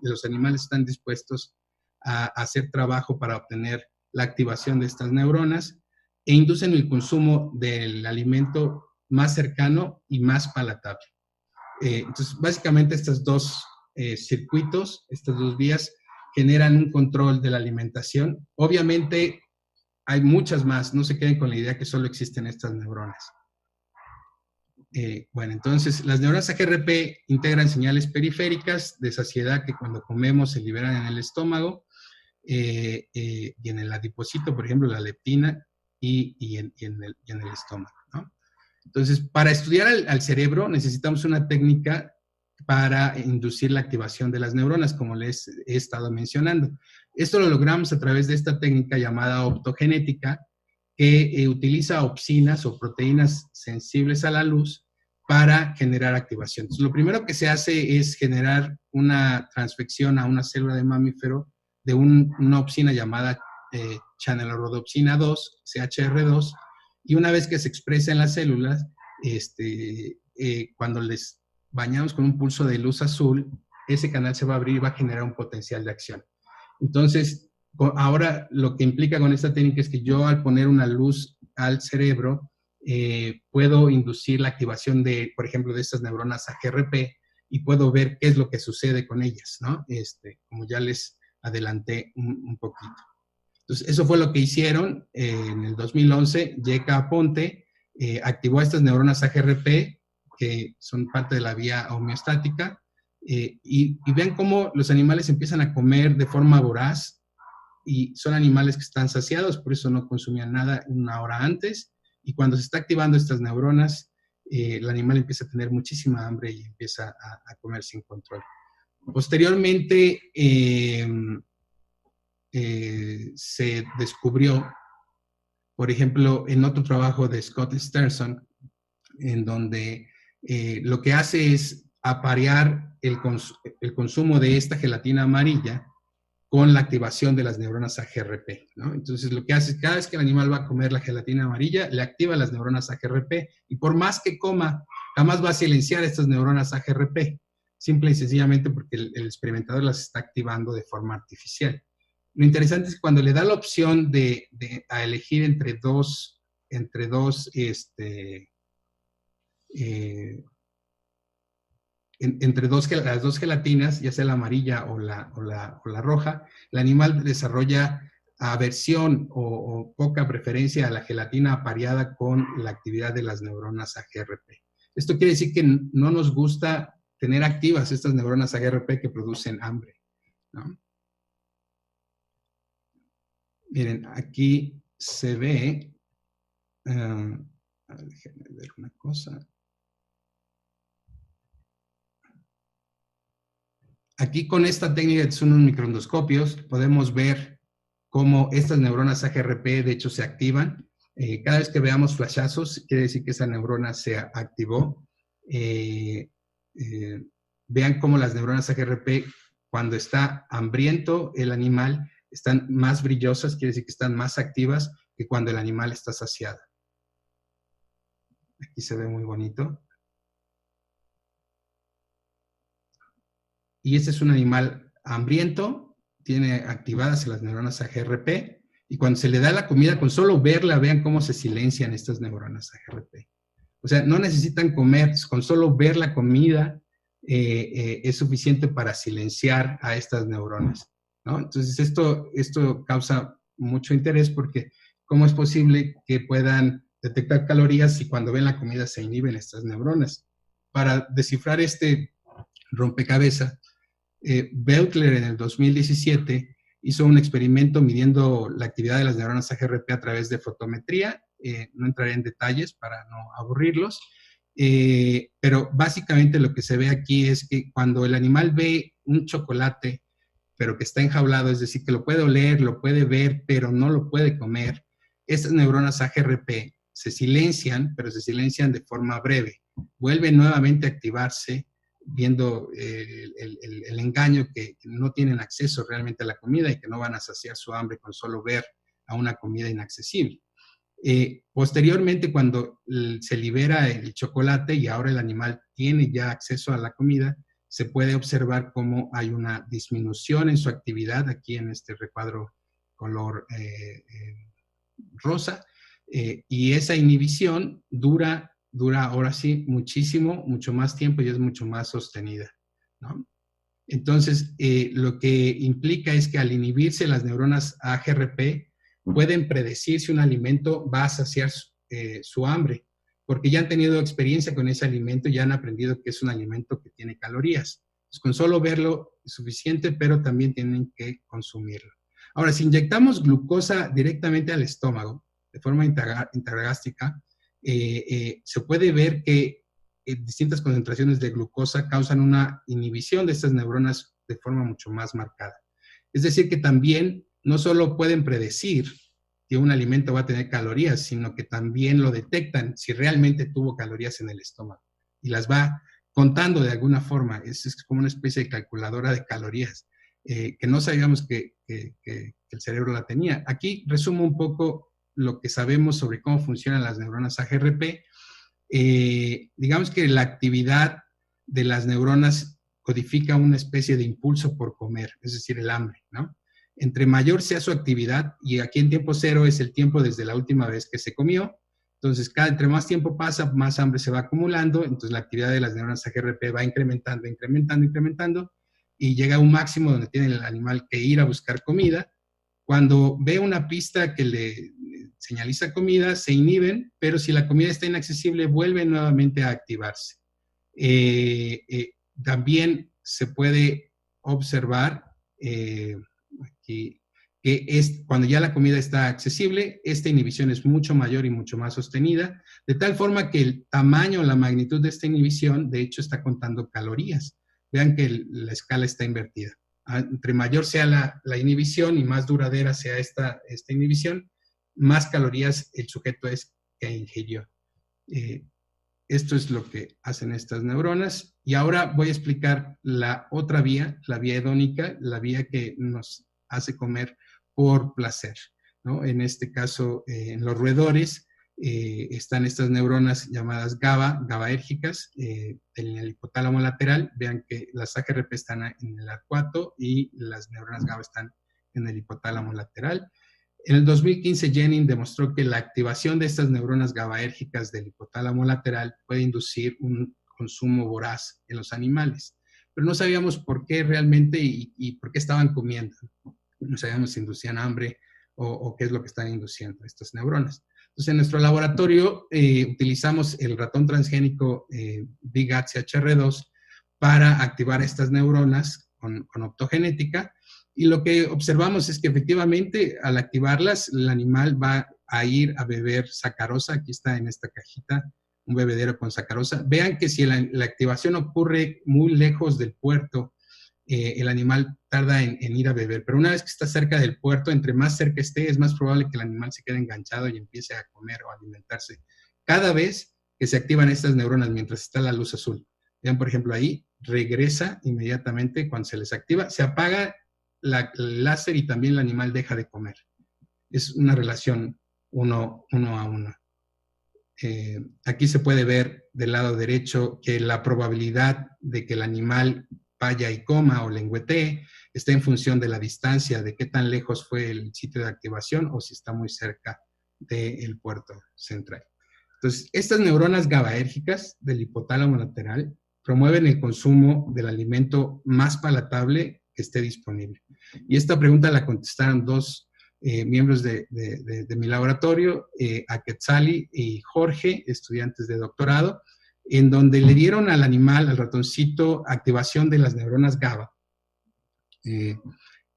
[SPEAKER 4] Los animales están dispuestos a hacer trabajo para obtener la activación de estas neuronas e inducen el consumo del alimento más cercano y más palatable. Entonces, básicamente estos dos circuitos, estas dos vías, generan un control de la alimentación. Obviamente, hay muchas más, no se queden con la idea que solo existen estas neuronas. Bueno, entonces, las neuronas AGRP integran señales periféricas de saciedad que cuando comemos se liberan en el estómago y en el adipocito, por ejemplo, la leptina y en el estómago, ¿no? Entonces, para estudiar al cerebro necesitamos una técnica para inducir la activación de las neuronas, como les he estado mencionando. Esto lo logramos a través de esta técnica llamada optogenética, que utiliza opsinas o proteínas sensibles a la luz para generar activación. Entonces, lo primero que se hace es generar una transfección a una célula de mamífero de una opsina llamada chanelrhodopsina 2, CHR2, y una vez que se expresa en las células, cuando les bañamos con un pulso de luz azul, ese canal se va a abrir y va a generar un potencial de acción. Entonces, ahora lo que implica con esta técnica es que yo al poner una luz al cerebro, puedo inducir la activación de, por ejemplo, de estas neuronas AGRP y puedo ver qué es lo que sucede con ellas, ¿no? Como ya les adelanté un poquito. Entonces, eso fue lo que hicieron en el 2011. Yeka Aponte activó estas neuronas AGRP, que son parte de la vía homeostática, y ven cómo los animales empiezan a comer de forma voraz, y son animales que están saciados, por eso no consumían nada una hora antes, y cuando se está activando estas neuronas, el animal empieza a tener muchísima hambre y empieza a comer sin control. Posteriormente, se descubrió, por ejemplo, en otro trabajo de Scott Sterson, en donde lo que hace es aparear el consumo de esta gelatina amarilla con la activación de las neuronas AGRP, ¿no? Entonces, lo que hace es cada vez que el animal va a comer la gelatina amarilla, le activa las neuronas AGRP, y por más que coma, jamás va a silenciar estas neuronas AGRP, simple y sencillamente porque el experimentador las está activando de forma artificial. Lo interesante es que cuando le da la opción a elegir entre las dos gelatinas, ya sea la amarilla o la roja, el animal desarrolla aversión o poca preferencia a la gelatina apareada con la actividad de las neuronas AGRP. Esto quiere decir que no nos gusta tener activas estas neuronas AGRP que producen hambre, ¿no? Miren, aquí se ve, déjenme ver una cosa. Aquí con esta técnica que son unos microendoscopios, podemos ver cómo estas neuronas AGRP de hecho se activan. Cada vez que veamos flashazos, quiere decir que esa neurona se activó. Vean cómo las neuronas AGRP, cuando está hambriento el animal, están más brillosas, quiere decir que están más activas que cuando el animal está saciado. Aquí se ve muy bonito. Y este es un animal hambriento, tiene activadas las neuronas AGRP, y cuando se le da la comida, con solo verla, vean cómo se silencian estas neuronas AGRP. O sea, no necesitan comer, con solo ver la comida, es suficiente para silenciar a estas neuronas, ¿no? Entonces, esto causa mucho interés porque ¿cómo es posible que puedan detectar calorías si cuando ven la comida se inhiben estas neuronas? Para descifrar este rompecabezas, Beltler en el 2017 hizo un experimento midiendo la actividad de las neuronas AGRP a través de fotometría. No entraré en detalles para no aburrirlos, pero básicamente lo que se ve aquí es que cuando el animal ve un chocolate, pero que está enjaulado, es decir, que lo puede oler, lo puede ver, pero no lo puede comer, estas neuronas AGRP se silencian, pero se silencian de forma breve. Vuelven nuevamente a activarse viendo el engaño que no tienen acceso realmente a la comida y que no van a saciar su hambre con solo ver a una comida inaccesible. Posteriormente, cuando se libera el chocolate y ahora el animal tiene ya acceso a la comida, se puede observar cómo hay una disminución en su actividad, aquí en este recuadro color rosa, y esa inhibición dura ahora sí muchísimo, mucho más tiempo y es mucho más sostenida, ¿no? Entonces, lo que implica es que al inhibirse las neuronas AGRP, pueden predecir si un alimento va a saciar su hambre, porque ya han tenido experiencia con ese alimento y ya han aprendido que es un alimento que tiene calorías. Entonces, con solo verlo es suficiente, pero también tienen que consumirlo. Ahora, si inyectamos glucosa directamente al estómago, de forma intragástrica, se puede ver que distintas concentraciones de glucosa causan una inhibición de estas neuronas de forma mucho más marcada. Es decir, que también no solo pueden predecir que un alimento va a tener calorías, sino que también lo detectan si realmente tuvo calorías en el estómago y las va contando de alguna forma. Es como una especie de calculadora de calorías que no sabíamos que el cerebro la tenía. Aquí resumo un poco lo que sabemos sobre cómo funcionan las neuronas AGRP. Digamos que la actividad de las neuronas codifica una especie de impulso por comer, es decir, el hambre, ¿no? Entre mayor sea su actividad, y aquí en tiempo cero es el tiempo desde la última vez que se comió, entonces entre más tiempo pasa, más hambre se va acumulando, entonces la actividad de las neuronas AGRP va incrementando, y llega a un máximo donde tiene el animal que ir a buscar comida. Cuando ve una pista que le señaliza comida, se inhiben, pero si la comida está inaccesible, vuelven nuevamente a activarse. También se puede observar aquí, que cuando ya la comida está accesible, esta inhibición es mucho mayor y mucho más sostenida, de tal forma que el tamaño, la magnitud de esta inhibición, de hecho, está contando calorías. Vean que la escala está invertida. Entre mayor sea la inhibición y más duradera sea esta inhibición, más calorías el sujeto es que ingirió. Esto es lo que hacen estas neuronas. Y ahora voy a explicar la otra vía, la vía hedónica, la vía que nos hace comer por placer, ¿no? En este caso, en los roedores, están estas neuronas llamadas GABAérgicas en el hipotálamo lateral. Vean que las AGRP están en el arcuato y las neuronas GABA están en el hipotálamo lateral. En el 2015, Jennings demostró que la activación de estas neuronas GABAérgicas del hipotálamo lateral puede inducir un consumo voraz en los animales. Pero no sabíamos por qué realmente y por qué estaban comiendo. No sabíamos si inducían hambre o qué es lo que están induciendo estas neuronas. Entonces, en nuestro laboratorio utilizamos el ratón transgénico BIGAT-CHR2 para activar estas neuronas con optogenética, y lo que observamos es que efectivamente al activarlas el animal va a ir a beber sacarosa. Aquí está en esta cajita un bebedero con sacarosa. Vean que si la activación ocurre muy lejos del puerto, el animal tarda en ir a beber, pero una vez que está cerca del puerto, entre más cerca esté, es más probable que el animal se quede enganchado y empiece a comer o a alimentarse. Cada vez que se activan estas neuronas mientras está la luz azul, vean por ejemplo ahí, regresa inmediatamente cuando se les activa, se apaga el láser y también el animal deja de comer. Es una relación uno a uno. Aquí se puede ver del lado derecho que la probabilidad de que el animal vaya y coma o lengüetee está en función de la distancia, de qué tan lejos fue el sitio de activación o si está muy cerca del puerto central. Entonces, estas neuronas GABAérgicas del hipotálamo lateral promueven el consumo del alimento más palatable que esté disponible. Y esta pregunta la contestaron dos miembros de mi laboratorio, Aquetzali y Jorge, estudiantes de doctorado, en donde le dieron al animal, al ratoncito, activación de las neuronas GABA.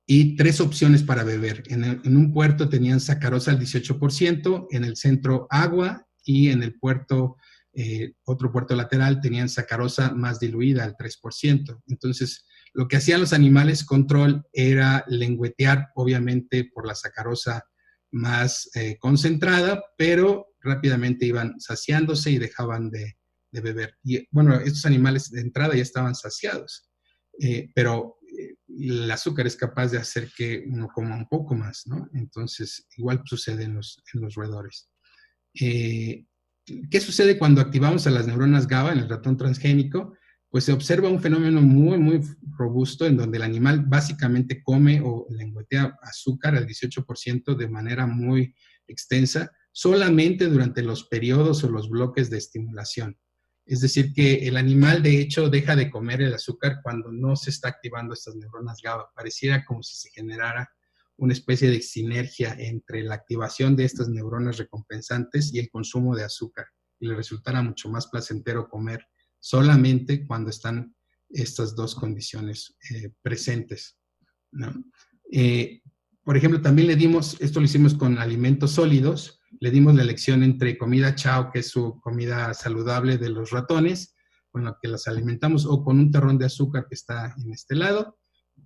[SPEAKER 4] Y 3 opciones para beber. En un puerto tenían sacarosa al 18%, en el centro agua, y en el puerto, otro puerto lateral, tenían sacarosa más diluida al 3%. Entonces, lo que hacían los animales control era lengüetear, obviamente, por la sacarosa más concentrada, pero rápidamente iban saciándose y dejaban de beber. Y bueno, estos animales de entrada ya estaban saciados, pero el azúcar es capaz de hacer que uno coma un poco más, ¿no? Entonces, igual sucede en los roedores. ¿Qué sucede cuando activamos a las neuronas GABA en el ratón transgénico? Pues se observa un fenómeno muy, muy robusto en donde el animal básicamente come o lengüetea azúcar al 18% de manera muy extensa, solamente durante los periodos o los bloques de estimulación. Es decir, que el animal de hecho deja de comer el azúcar cuando no se está activando estas neuronas GABA. Pareciera como si se generara una especie de sinergia entre la activación de estas neuronas recompensantes y el consumo de azúcar. Y le resultara mucho más placentero comer solamente cuando están estas dos condiciones presentes, ¿no? Por ejemplo, también le dimos, esto lo hicimos con alimentos sólidos, le dimos la elección entre comida chow, que es su comida saludable de los ratones, con la que las alimentamos, o con un terrón de azúcar que está en este lado,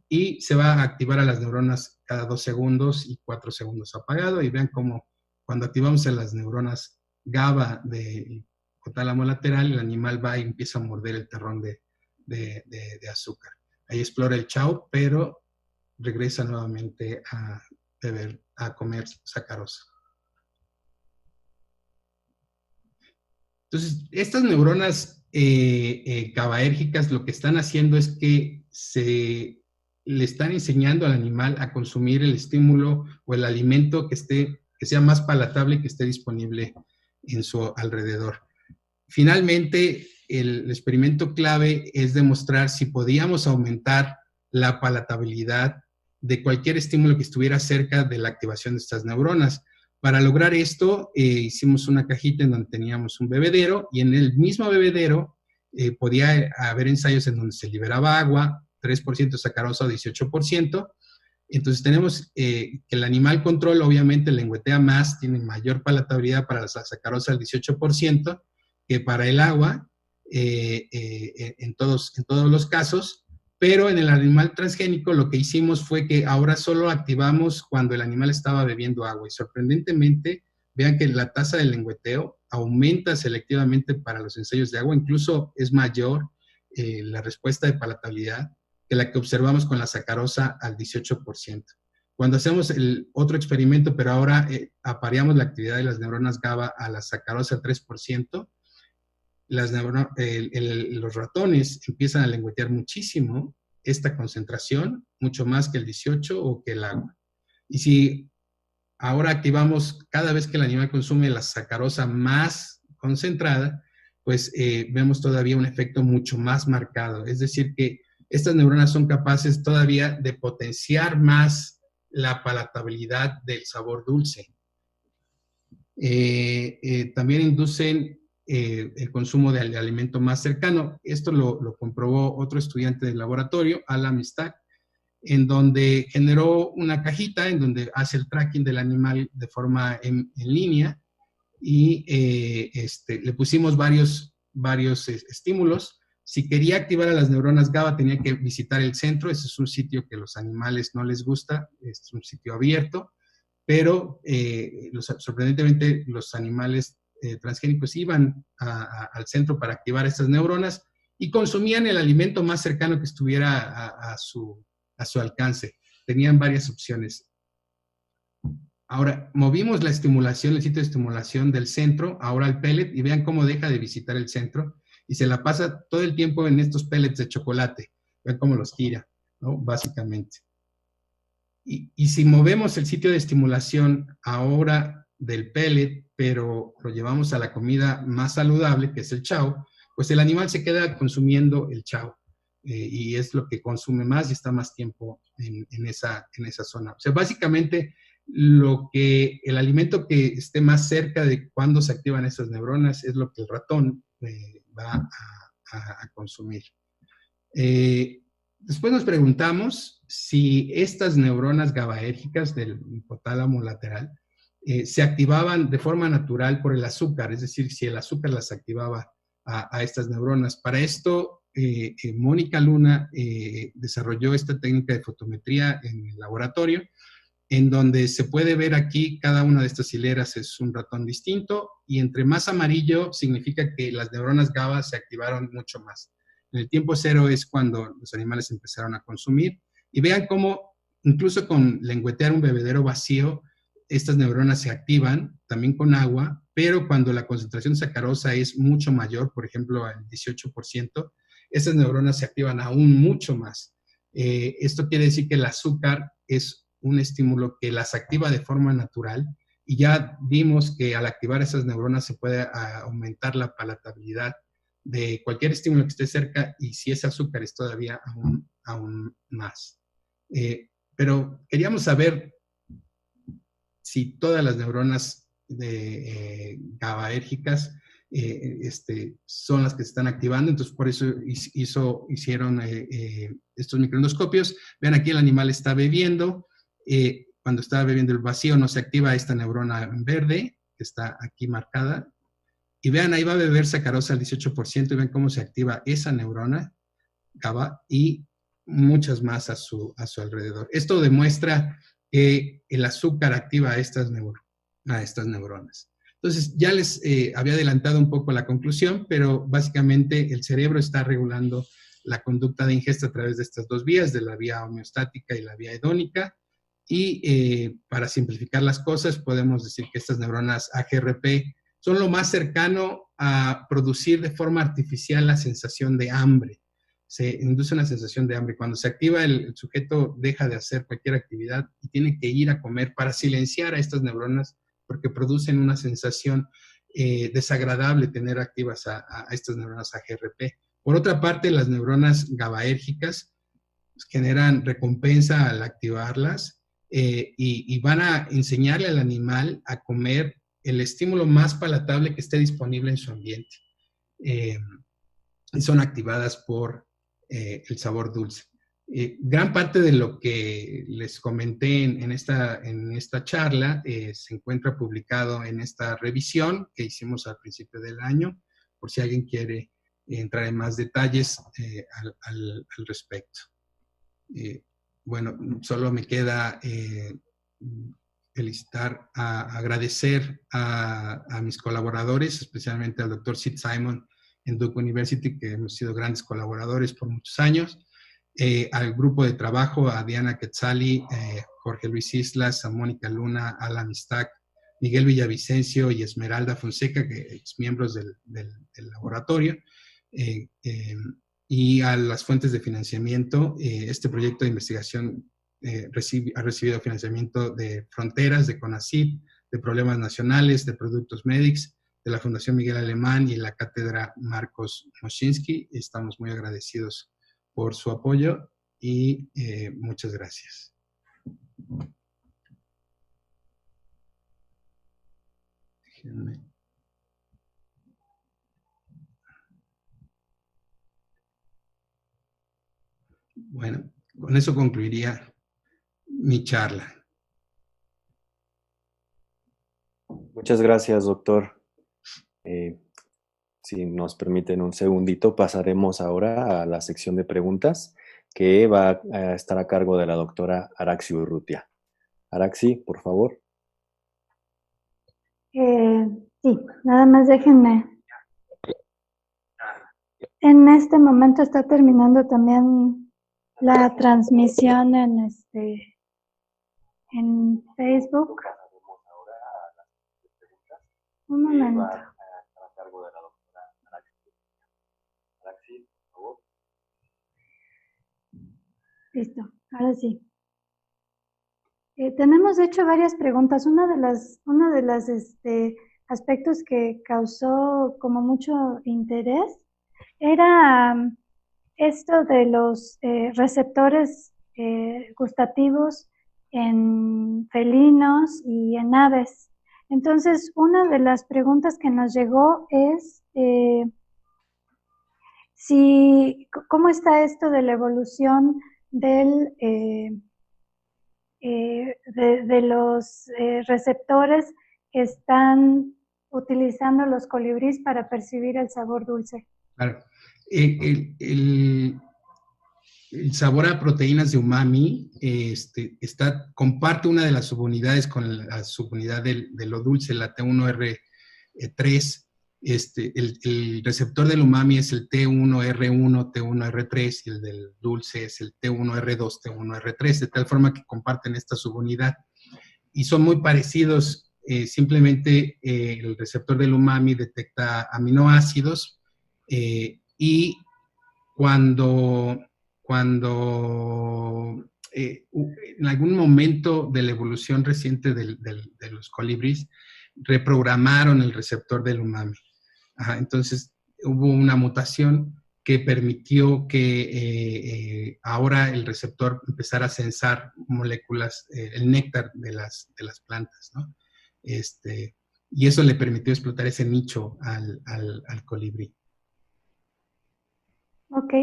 [SPEAKER 4] y se va a activar a las neuronas cada 2 segundos y 4 segundos apagado, y vean cómo cuando activamos a las neuronas GABA del hipotálamo lateral, el animal va y empieza a morder el terrón de azúcar. Ahí explora el chow, pero regresa nuevamente a beber, a comer sacarosa. Entonces, estas neuronas GABAérgicas lo que están haciendo es que le están enseñando al animal a consumir el estímulo o el alimento que sea más palatable y que esté disponible en su alrededor. Finalmente, el experimento clave es demostrar si podíamos aumentar la palatabilidad de cualquier estímulo que estuviera cerca de la activación de estas neuronas. Para lograr esto, hicimos una cajita en donde teníamos un bebedero, y en el mismo bebedero podía haber ensayos en donde se liberaba agua, 3% sacarosa o 18%. Entonces tenemos que el animal control obviamente lengüetea más, tiene mayor palatabilidad para la sacarosa al 18% que para el agua en todos los casos. Pero en el animal transgénico lo que hicimos fue que ahora solo activamos cuando el animal estaba bebiendo agua. Y sorprendentemente, vean que la tasa de lengüeteo aumenta selectivamente para los ensayos de agua. Incluso es mayor la respuesta de palatabilidad que la que observamos con la sacarosa al 18%. Cuando hacemos el otro experimento, pero ahora apareamos la actividad de las neuronas GABA a la sacarosa al 3%, los ratones empiezan a lengüetear muchísimo esta concentración, mucho más que el 18 o que el agua. Y si ahora activamos cada vez que el animal consume la sacarosa más concentrada, pues vemos todavía un efecto mucho más marcado. Es decir, que estas neuronas son capaces todavía de potenciar más la palatabilidad del sabor dulce. También inducen el consumo de alimento más cercano. Esto lo comprobó otro estudiante del laboratorio, Alan Mistak, en donde generó una cajita en donde hace el tracking del animal de forma en línea, y le pusimos varios estímulos. Si quería activar a las neuronas GABA tenía que visitar el centro. Ese es un sitio que a los animales no les gusta, es un sitio abierto, pero sorprendentemente los animales transgénicos iban al centro para activar estas neuronas y consumían el alimento más cercano que estuviera a su alcance. Tenían varias opciones. Ahora, movimos la estimulación, el sitio de estimulación del centro, ahora al pellet, y vean cómo deja de visitar el centro y se la pasa todo el tiempo en estos pellets de chocolate. Vean cómo los tira, ¿no? Básicamente. Y si movemos el sitio de estimulación ahora del pellet, pero lo llevamos a la comida más saludable, que es el chow, pues el animal se queda consumiendo el chao. Y es lo que consume más y está más tiempo en esa zona. O sea, básicamente el alimento que esté más cerca de cuando se activan esas neuronas es lo que el ratón va a consumir. Después nos preguntamos si estas neuronas GABAérgicas del hipotálamo lateral se activaban de forma natural por el azúcar, es decir, si el azúcar las activaba a estas neuronas. Para esto, Mónica Luna desarrolló esta técnica de fotometría en el laboratorio, en donde se puede ver aquí cada una de estas hileras es un ratón distinto, y entre más amarillo significa que las neuronas GABA se activaron mucho más. En el tiempo cero es cuando los animales empezaron a consumir, y vean cómo incluso con lengüetear un bebedero vacío, estas neuronas se activan también con agua, pero cuando la concentración de sacarosa es mucho mayor, por ejemplo, al 18%, esas neuronas se activan aún mucho más. Esto quiere decir que el azúcar es un estímulo que las activa de forma natural, y ya vimos que al activar esas neuronas se puede aumentar la palatabilidad de cualquier estímulo que esté cerca, y si es azúcar es todavía aún más. Pero queríamos saber si todas las neuronas GABAérgicas son las que se están activando. Entonces por eso hicieron estos microendoscopios. Vean, aquí el animal está bebiendo. Cuando está bebiendo el vacío no se activa esta neurona en verde, que está aquí marcada. Y vean, ahí va a beber sacarosa al 18%, y ven cómo se activa esa neurona GABA y muchas más a su alrededor. Esto demuestra que el azúcar activa a estas neuronas. Entonces, ya les había adelantado un poco la conclusión, pero básicamente el cerebro está regulando la conducta de ingesta a través de estas dos vías, de la vía homeostática y la vía hedónica. Y para simplificar las cosas, podemos decir que estas neuronas AGRP son lo más cercano a producir de forma artificial la sensación de hambre. Se induce una sensación de hambre. Cuando se activa, el sujeto deja de hacer cualquier actividad y tiene que ir a comer para silenciar a estas neuronas, porque producen una sensación desagradable tener activas a estas neuronas AGRP. Por otra parte, las neuronas GABAérgicas generan recompensa al activarlas y van a enseñarle al animal a comer el estímulo más palatable que esté disponible en su ambiente. Y son activadas por el sabor dulce. Gran parte de lo que les comenté en esta charla se encuentra publicado en esta revisión que hicimos al principio del año, por si alguien quiere entrar en más detalles al respecto. Bueno, solo me queda agradecer a mis colaboradores, especialmente al doctor Sid Simon en Duke University, que hemos sido grandes colaboradores por muchos años, al grupo de trabajo, a Diana Quetzali, Jorge Luis Islas, a Mónica Luna, Alan Stack, Miguel Villavicencio y Esmeralda Fonseca, que son miembros del laboratorio, y a las fuentes de financiamiento. Este proyecto de investigación ha recibido financiamiento de Fronteras, de CONACYT, de Problemas Nacionales, de Productos Medics, de la Fundación Miguel Alemán y la Cátedra Marcos Moschinsky. Estamos muy agradecidos por su apoyo y muchas gracias. Déjenme. Bueno, con eso concluiría mi charla.
[SPEAKER 2] Muchas gracias, doctor. Si nos permiten un segundito, pasaremos ahora a la sección de preguntas que va a estar a cargo de la doctora Araxi Urrutia. Araxi, por favor.
[SPEAKER 3] Sí, nada más déjenme. En este momento está terminando también la transmisión en Facebook. Un momento. Listo, ahora sí. Tenemos hecho varias preguntas. Uno de los aspectos que causó como mucho interés Era esto de los receptores gustativos en felinos y en aves. Entonces, una de las preguntas que nos llegó es ¿cómo está esto de la evolución de los receptores que están utilizando los colibríes para percibir el sabor dulce?
[SPEAKER 4] Claro. El sabor a proteínas de umami comparte una de las subunidades con la subunidad de lo dulce, la T1R3. El receptor del umami es el T1R1, T1R3, y el del dulce es el T1R2, T1R3, de tal forma que comparten esta subunidad. Y son muy parecidos, simplemente el receptor del umami detecta aminoácidos, y cuando en algún momento de la evolución reciente de los colibríes reprogramaron el receptor del umami. Entonces hubo una mutación que permitió que ahora el receptor empezara a sensar moléculas, el néctar de las plantas, ¿no? Y eso le permitió explotar ese nicho al colibrí.
[SPEAKER 3] Ok.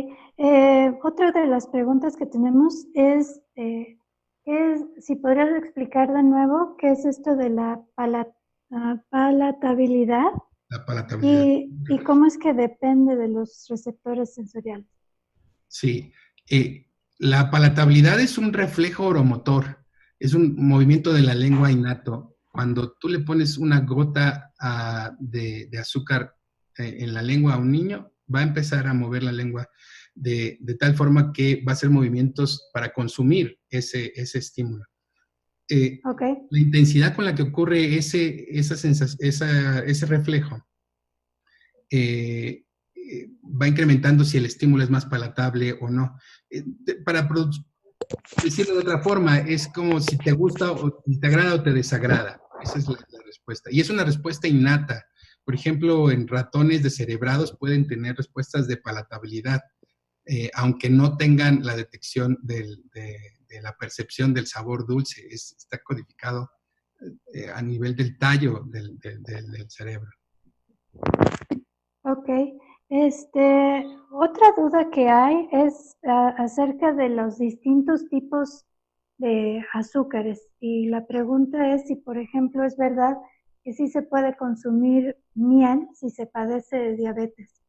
[SPEAKER 3] Otra de las preguntas que tenemos es, si podrías explicar de nuevo qué es esto de la palatabilidad.
[SPEAKER 4] La palatabilidad.
[SPEAKER 3] ¿Y cómo es que depende de los receptores sensoriales?
[SPEAKER 4] Sí. La palatabilidad es un reflejo oromotor, es un movimiento de la lengua innato. Cuando tú le pones una gota de azúcar en la lengua a un niño, va a empezar a mover la lengua de tal forma que va a hacer movimientos para consumir ese estímulo.
[SPEAKER 3] Okay.
[SPEAKER 4] La intensidad con la que ocurre ese reflejo va incrementando si el estímulo es más palatable o no. Para decirlo de otra forma, es como si te gusta o te agrada o te desagrada. Esa es la respuesta. Y es una respuesta innata. Por ejemplo, en ratones descerebrados pueden tener respuestas de palatabilidad, aunque no tengan la detección de la percepción del sabor dulce. Está codificado a nivel del tallo del cerebro.
[SPEAKER 3] Ok. Otra duda que hay es acerca de los distintos tipos de azúcares. Y la pregunta es si, por ejemplo, es verdad que sí se puede consumir miel si se padece de diabetes.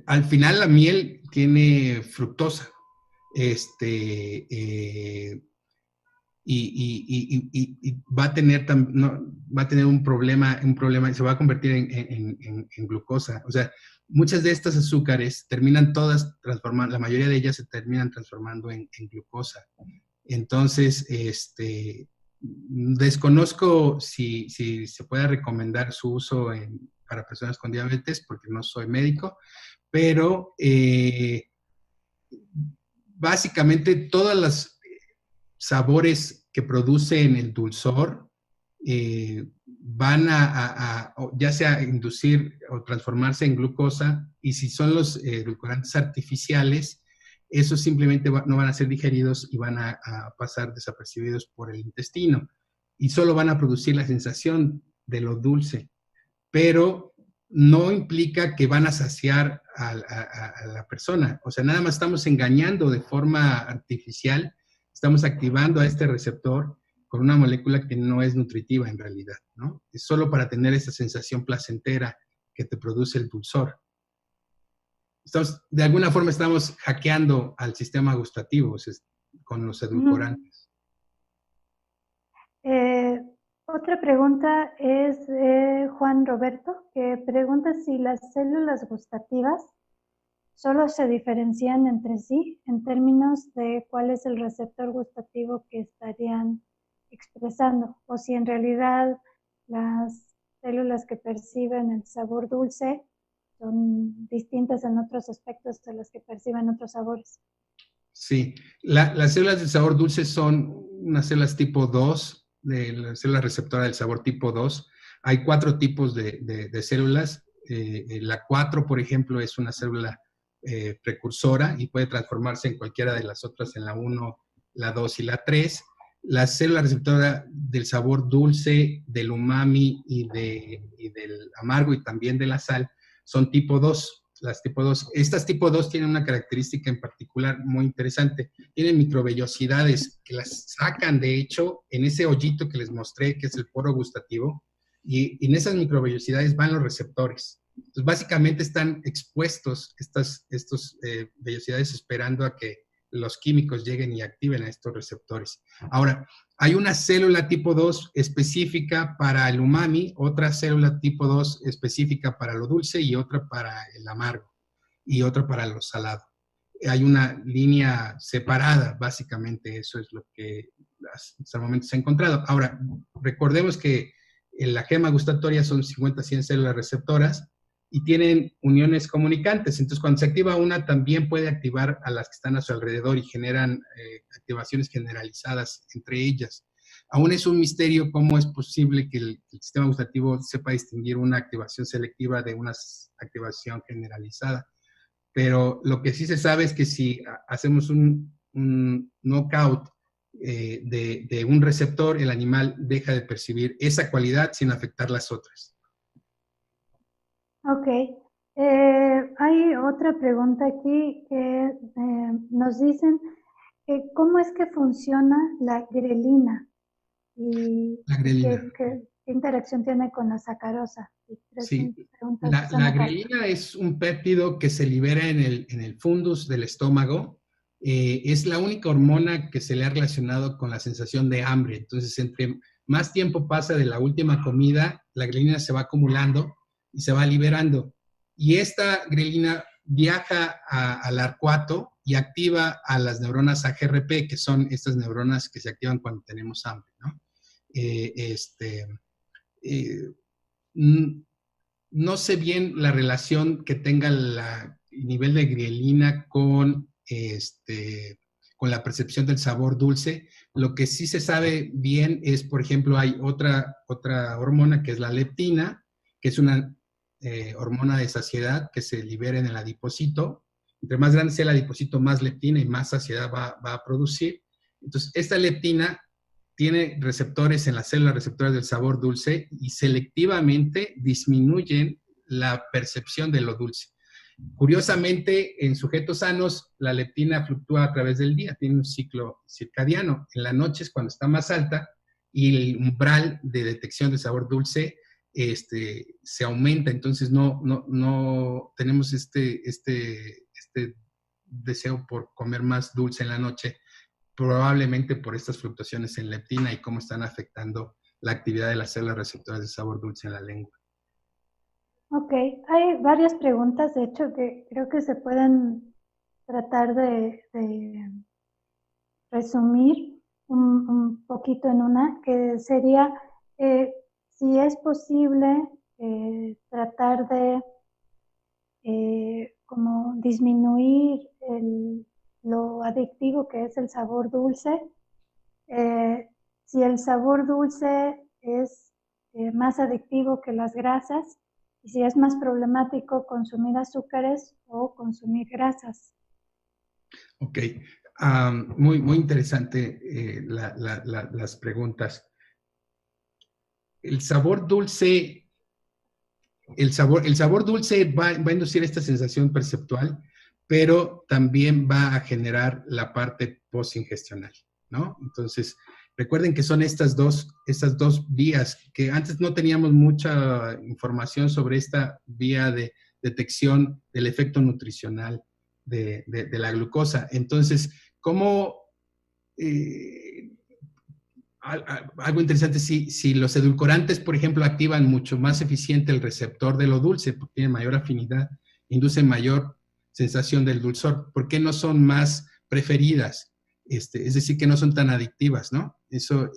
[SPEAKER 4] Al final la miel tiene fructosa. Y va a tener un problema, se va a convertir en glucosa. O sea, muchas de estas azúcares terminan todas transformando, la mayoría de ellas se terminan transformando en glucosa. Entonces, desconozco si se puede recomendar su uso para personas con diabetes, porque no soy médico, pero básicamente todas las sabores que producen el dulzor van a ya sea inducir o transformarse en glucosa, y si son los edulcorantes artificiales, esos simplemente no van a ser digeridos y van a pasar desapercibidos por el intestino, y solo van a producir la sensación de lo dulce, pero no implica que van a saciar a la persona. O sea, nada más estamos engañando de forma artificial. Estamos activando a este receptor con una molécula que no es nutritiva en realidad, ¿no? Es solo para tener esa sensación placentera que te produce el dulzor. De alguna forma estamos hackeando al sistema gustativo con los edulcorantes.
[SPEAKER 3] Otra pregunta es Juan Roberto, que pregunta si las células gustativas solo se diferencian entre sí en términos de cuál es el receptor gustativo que estarían expresando, o si en realidad las células que perciben el sabor dulce son distintas en otros aspectos de las que perciben otros sabores.
[SPEAKER 4] Sí, las células del sabor dulce son unas células tipo 2, de la célula receptora del sabor tipo 2. Hay 4 tipos de células. La 4, por ejemplo, es una célula precursora y puede transformarse en cualquiera de las otras, en la 1, la 2 y la 3. La célula receptora del sabor dulce, del umami y del amargo y también de la sal son tipo 2. Las tipo 2. Estas tipo 2 tienen una característica en particular muy interesante. Tienen microvellosidades que las sacan, de hecho, en ese hoyito que les mostré, que es el poro gustativo, y en esas microvellosidades van los receptores. Entonces, básicamente están expuestos estos vellosidades esperando a que los químicos lleguen y activen a estos receptores. Ahora, hay una célula tipo 2 específica para el umami, otra célula tipo 2 específica para lo dulce y otra para el amargo y otra para lo salado. Hay una línea separada, básicamente eso es lo que hasta el momento se ha encontrado. Ahora, recordemos que en la gema gustatoria son 50 a 100 células receptoras y tienen uniones comunicantes. Entonces, cuando se activa una, también puede activar a las que están a su alrededor y generan activaciones generalizadas entre ellas. Aún es un misterio cómo es posible que el sistema gustativo sepa distinguir una activación selectiva de una activación generalizada. Pero lo que sí se sabe es que si hacemos un knockout de un receptor, el animal deja de percibir esa cualidad sin afectar las otras.
[SPEAKER 3] Ok. Hay otra pregunta aquí que nos dicen cómo es que funciona la grelina y
[SPEAKER 4] La grelina.
[SPEAKER 3] qué interacción tiene con la sacarosa.
[SPEAKER 4] Sí, la grelina es un péptido que se libera en el fundus del estómago. Es la única hormona que se le ha relacionado con la sensación de hambre. Entonces, entre más tiempo pasa de la última comida, la grelina se va acumulando y se va liberando. Y esta grelina viaja al arcuato y activa a las neuronas AGRP, que son estas neuronas que se activan cuando tenemos hambre, ¿no? No sé bien la relación que tenga el nivel de grelina con la percepción del sabor dulce. Lo que sí se sabe bien es, por ejemplo, hay otra hormona que es la leptina, que es una hormona de saciedad que se libera en el adipocito. Entre más grande sea el adipocito, más leptina y más saciedad va a producir. Entonces, esta leptina tiene receptores en las células receptoras del sabor dulce y selectivamente disminuyen la percepción de lo dulce. Curiosamente, en sujetos sanos, la leptina fluctúa a través del día, tiene un ciclo circadiano. En la noche es cuando está más alta y el umbral de detección de sabor dulce se aumenta. Entonces, no tenemos este deseo por comer más dulce en la noche, probablemente por estas fluctuaciones en leptina y cómo están afectando la actividad de las células receptoras de sabor dulce en la lengua.
[SPEAKER 3] Ok, hay varias preguntas, de hecho, que creo que se pueden tratar de resumir un poquito en una, que sería si es posible tratar de como disminuir lo adictivo que es el sabor dulce. Si el sabor dulce es más adictivo que las grasas, y si es más problemático consumir azúcares o consumir grasas.
[SPEAKER 4] Ok, muy interesante las preguntas. El sabor dulce, el sabor dulce va a inducir esta sensación perceptual, pero también va a generar la parte postingestional, ¿no? Entonces, recuerden que son estas dos vías, que antes no teníamos mucha información sobre esta vía de detección del efecto nutricional de la glucosa. Entonces, ¿cómo algo interesante, si los edulcorantes, por ejemplo, activan mucho más eficiente el receptor de lo dulce, porque tienen mayor afinidad, inducen mayor sensación del dulzor, ¿por qué no son más preferidas? Es decir, que no son tan adictivas, ¿no?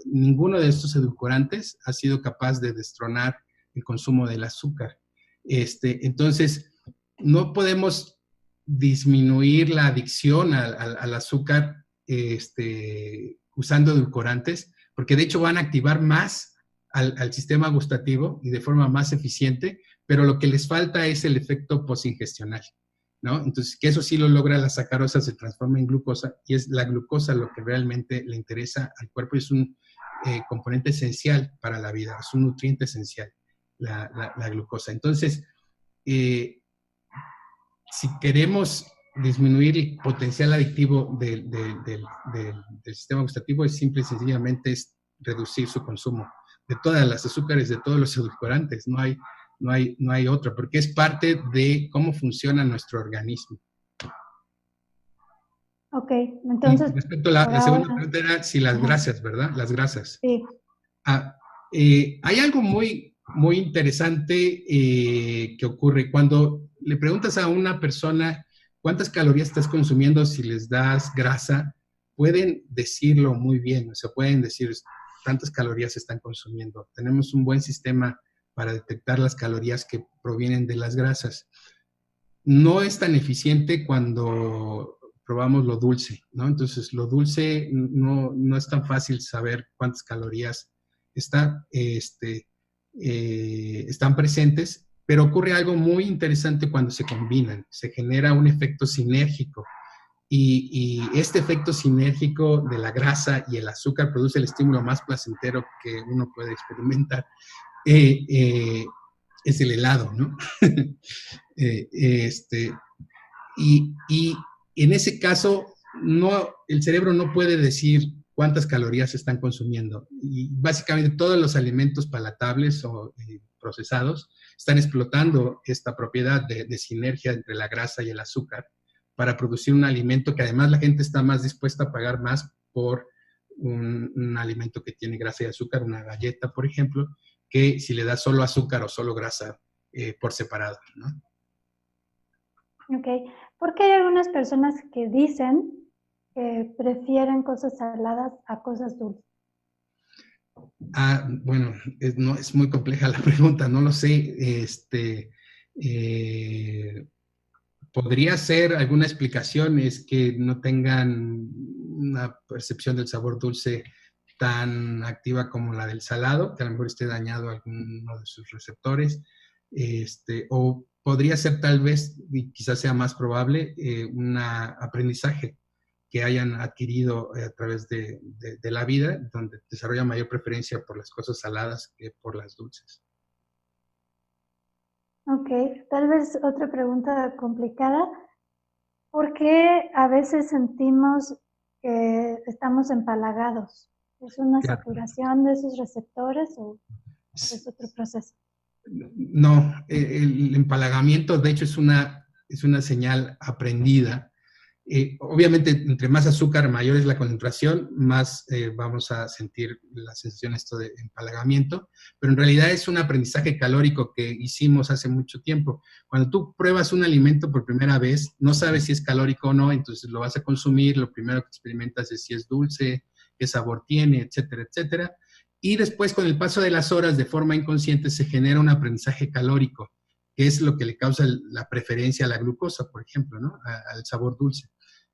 [SPEAKER 4] Ninguno de estos edulcorantes ha sido capaz de destronar el consumo del azúcar. Entonces, no podemos disminuir la adicción al azúcar usando edulcorantes, porque de hecho van a activar más al sistema gustativo y de forma más eficiente, pero lo que les falta es el efecto postingestional, ¿no? Entonces, que eso sí lo logra la sacarosa, se transforma en glucosa, y es la glucosa lo que realmente le interesa al cuerpo, y es un componente esencial para la vida, es un nutriente esencial, la glucosa. Entonces, si queremos disminuir el potencial adictivo del sistema gustativo, es simple y sencillamente es reducir su consumo de todas las azúcares, de todos los edulcorantes. No hay otra, porque es parte de cómo funciona nuestro organismo.
[SPEAKER 3] Ok, entonces...
[SPEAKER 4] Y respecto a la segunda pregunta era si las grasas, ¿verdad? Las grasas.
[SPEAKER 3] Sí.
[SPEAKER 4] Hay algo muy interesante que ocurre cuando le preguntas a una persona cuántas calorías estás consumiendo si les das grasa, pueden decirlo muy bien, o sea, pueden decir tantas calorías están consumiendo. Tenemos un buen sistema para detectar las calorías que provienen de las grasas. No es tan eficiente cuando probamos lo dulce, ¿no? Entonces, lo dulce no es tan fácil saber cuántas calorías están presentes, pero ocurre algo muy interesante cuando se combinan, se genera un efecto sinérgico, y este efecto sinérgico de la grasa y el azúcar produce el estímulo más placentero que uno puede experimentar, es el helado, ¿no? Y en ese caso, el cerebro no puede decir cuántas calorías están consumiendo. Y básicamente todos los alimentos palatables o procesados están explotando esta propiedad de sinergia entre la grasa y el azúcar para producir un alimento que además la gente está más dispuesta a pagar más por un alimento que tiene grasa y azúcar, una galleta, por ejemplo, que si le das solo azúcar o solo grasa por separado, ¿no?
[SPEAKER 3] Ok, porque hay algunas personas que dicen que prefieren cosas saladas a cosas dulces.
[SPEAKER 4] Bueno, es muy compleja la pregunta, no lo sé. Podría ser alguna explicación, es que no tengan una percepción del sabor dulce tan activa como la del salado, que a lo mejor esté dañado alguno de sus receptores, o podría ser tal vez, y quizás sea más probable, un aprendizaje que hayan adquirido a través de la vida, donde desarrollan mayor preferencia por las cosas saladas que por las dulces.
[SPEAKER 3] Ok, tal vez otra pregunta complicada. ¿Por qué a veces sentimos que estamos empalagados? ¿Es una saturación de esos receptores o es otro proceso?
[SPEAKER 4] No, el empalagamiento de hecho es una señal aprendida. Obviamente, entre más azúcar, mayor es la concentración, más vamos a sentir la sensación de empalagamiento, pero en realidad es un aprendizaje calórico que hicimos hace mucho tiempo. Cuando tú pruebas un alimento por primera vez, no sabes si es calórico o no, entonces lo vas a consumir, lo primero que experimentas es si es dulce, qué sabor tiene, etcétera, etcétera. Y después, con el paso de las horas, de forma inconsciente, se genera un aprendizaje calórico, que es lo que le causa la preferencia a la glucosa, por ejemplo, ¿no? Al sabor dulce,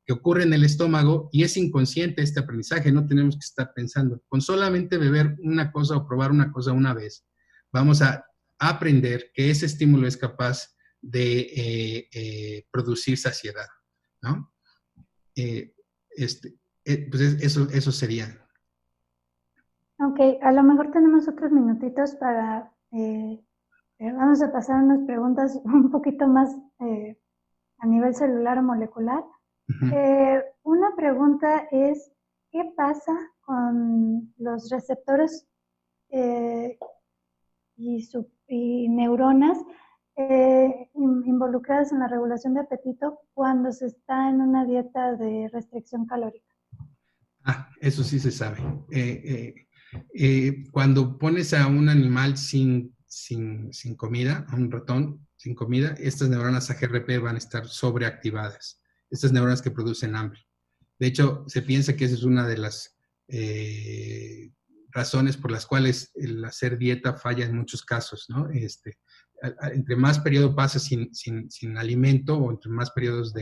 [SPEAKER 4] que ocurre en el estómago, y es inconsciente este aprendizaje, no tenemos que estar pensando. Con solamente beber una cosa o probar una cosa una vez, vamos a aprender que ese estímulo es capaz de producir saciedad, ¿no? Pues eso sería.
[SPEAKER 3] Ok, a lo mejor tenemos otros minutitos para... vamos a pasar unas preguntas un poquito más a nivel celular o molecular. Una pregunta es, ¿qué pasa con los receptores y neuronas involucradas en la regulación de apetito cuando se está en una dieta de restricción calórica?
[SPEAKER 4] Eso sí se sabe. Cuando pones a un animal sin comida, a un ratón sin comida, estas neuronas AGRP van a estar sobreactivadas. Estas neuronas que producen hambre. De hecho, se piensa que esa es una de las razones por las cuales el hacer dieta falla en muchos casos, ¿no? Entre más periodo pasa sin alimento o entre más periodos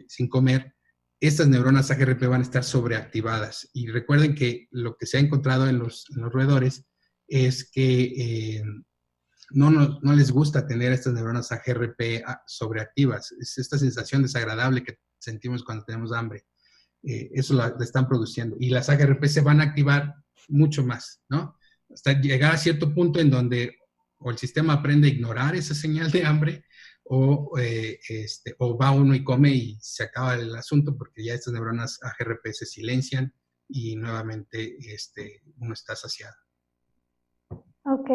[SPEAKER 4] sin comer, estas neuronas AGRP van a estar sobreactivadas. Y recuerden que lo que se ha encontrado en los roedores es que no les gusta tener estas neuronas AGRP sobreactivas. Es esta sensación desagradable que sentimos cuando tenemos hambre. Eso la están produciendo. Y las AGRP se van a activar mucho más, ¿no? Hasta llegar a cierto punto en donde o el sistema aprende a ignorar esa señal de hambre o va uno y come y se acaba el asunto porque ya estas neuronas AGRP se silencian y nuevamente uno está saciado.
[SPEAKER 3] Ok.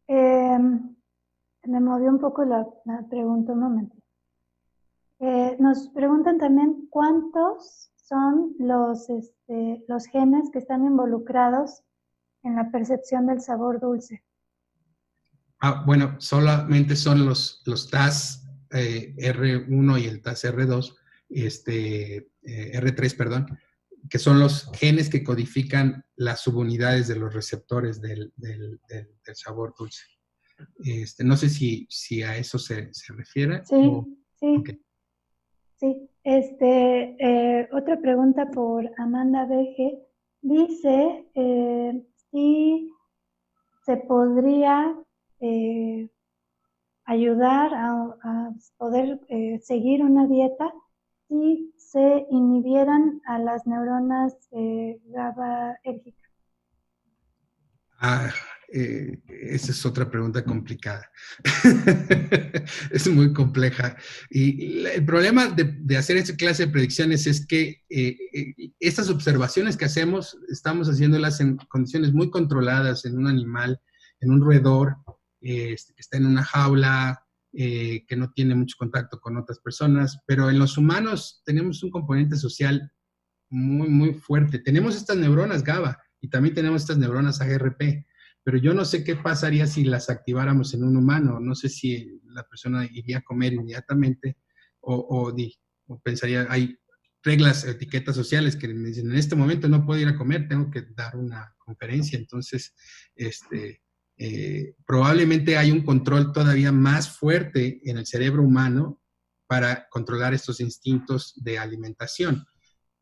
[SPEAKER 3] Me movió un poco la pregunta, un momento. Nos preguntan también cuántos son los genes que están involucrados en la percepción del sabor dulce.
[SPEAKER 4] Bueno, solamente son los TAS R1 y el TAS R2, R3, perdón, que son los genes que codifican las subunidades de los receptores del sabor dulce. No sé si a eso se refiere.
[SPEAKER 3] Sí, sí.
[SPEAKER 4] Okay.
[SPEAKER 3] Sí. Otra pregunta por Amanda BG. Dice si se podría ayudar a poder seguir una dieta si se inhibieran a las neuronas GABAérgicas.
[SPEAKER 4] Esa es otra pregunta complicada. Es muy compleja. Y el problema de hacer esta clase de predicciones es que estas observaciones que hacemos, estamos haciéndolas en condiciones muy controladas, en un animal, en un roedor, que está en una jaula, que no tiene mucho contacto con otras personas, pero en los humanos tenemos un componente social muy, muy fuerte. Tenemos estas neuronas GABA y también tenemos estas neuronas AGRP, pero yo no sé qué pasaría si las activáramos en un humano. No sé si la persona iría a comer inmediatamente o pensaría, hay reglas, etiquetas sociales que me dicen, en este momento no puedo ir a comer, tengo que dar una conferencia. Entonces, probablemente hay un control todavía más fuerte en el cerebro humano para controlar estos instintos de alimentación.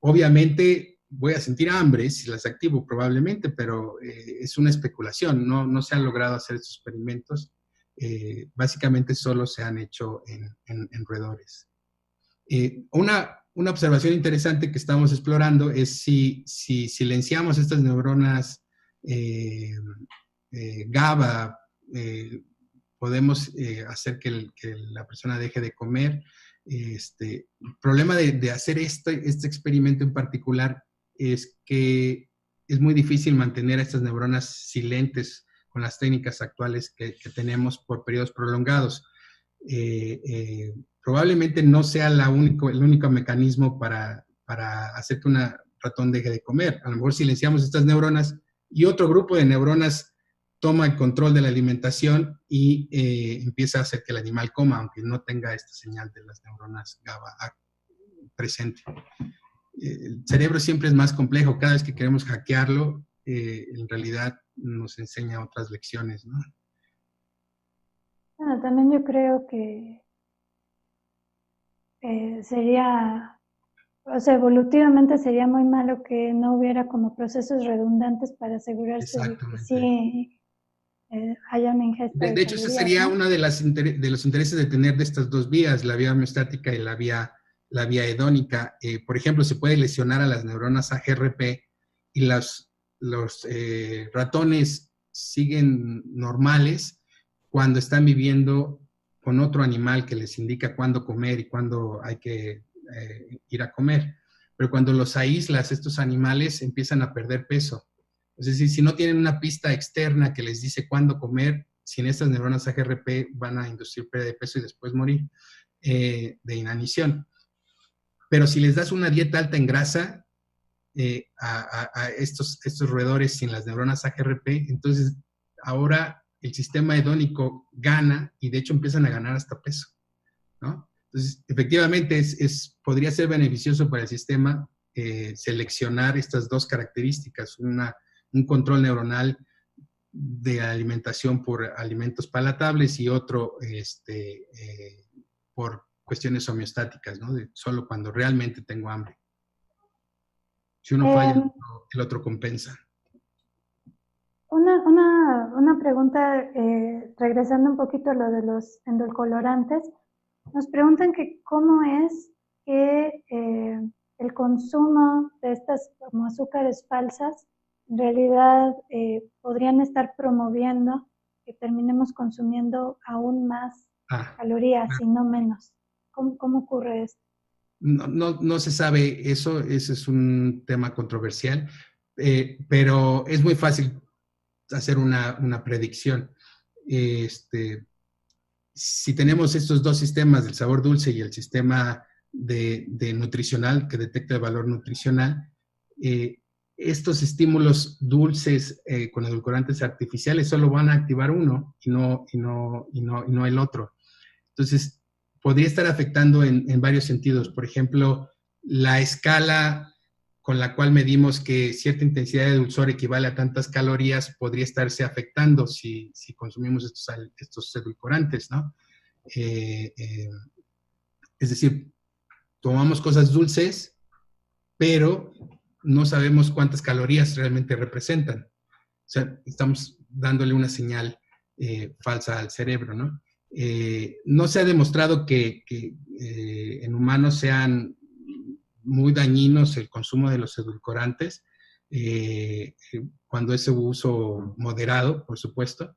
[SPEAKER 4] Obviamente voy a sentir hambre si las activo probablemente, pero es una especulación, no se han logrado hacer estos experimentos, básicamente solo se han hecho en roedores. Una observación interesante que estamos explorando es si silenciamos estas neuronas GABA, podemos hacer que la persona deje de comer. El problema de hacer este experimento en particular es que es muy difícil mantener a estas neuronas silentes con las técnicas actuales que tenemos por periodos prolongados. Probablemente no sea el único mecanismo para hacer que un ratón deje de comer. A lo mejor silenciamos estas neuronas y otro grupo de neuronas toma el control de la alimentación y empieza a hacer que el animal coma, aunque no tenga esta señal de las neuronas GABA presente. El cerebro siempre es más complejo. Cada vez que queremos hackearlo, en realidad nos enseña otras lecciones, ¿no?
[SPEAKER 3] Bueno, también yo creo que sería, o sea, evolutivamente sería muy malo que no hubiera como procesos redundantes para asegurarse de que sí haya una ingesta
[SPEAKER 4] de hecho, ese sería uno de los intereses de tener de estas dos vías, la vía homeostática y la vía hedónica. Por ejemplo, se puede lesionar a las neuronas AGRP y los ratones siguen normales cuando están viviendo con otro animal que les indica cuándo comer y cuándo hay que ir a comer. Pero cuando los aíslas, estos animales empiezan a perder peso. Es decir, si no tienen una pista externa que les dice cuándo comer, sin estas neuronas AGRP van a inducir pérdida de peso y después morir de inanición. Pero si les das una dieta alta en grasa a estos roedores sin las neuronas AGRP, entonces ahora el sistema hedónico gana y de hecho empiezan a ganar hasta peso, ¿no? Entonces, efectivamente, podría ser beneficioso para el sistema seleccionar estas dos características, un control neuronal de alimentación por alimentos palatables y otro por cuestiones homeostáticas, ¿no? Solo cuando realmente tengo hambre. Si uno falla, el otro compensa.
[SPEAKER 3] Una pregunta, regresando un poquito a lo de los endulcorantes. Nos preguntan que cómo es que el consumo de estas como azúcares falsas en realidad podrían estar promoviendo que terminemos consumiendo aún más calorías y no menos. ¿Cómo ocurre esto?
[SPEAKER 4] No se sabe eso, ese es un tema controversial, pero es muy fácil hacer una predicción. Si tenemos estos dos sistemas, del sabor dulce y el sistema de nutricional, que detecta el valor nutricional, estos estímulos dulces con edulcorantes artificiales solo van a activar uno y no el otro. Entonces, podría estar afectando en varios sentidos. Por ejemplo, la escala con la cual medimos que cierta intensidad de dulzor equivale a tantas calorías podría estarse afectando si consumimos estos edulcorantes, ¿no? Es decir, tomamos cosas dulces, pero no sabemos cuántas calorías realmente representan. O sea, estamos dándole una señal falsa al cerebro, ¿no? No se ha demostrado que en humanos sean muy dañinos el consumo de los edulcorantes, cuando es su uso moderado, por supuesto,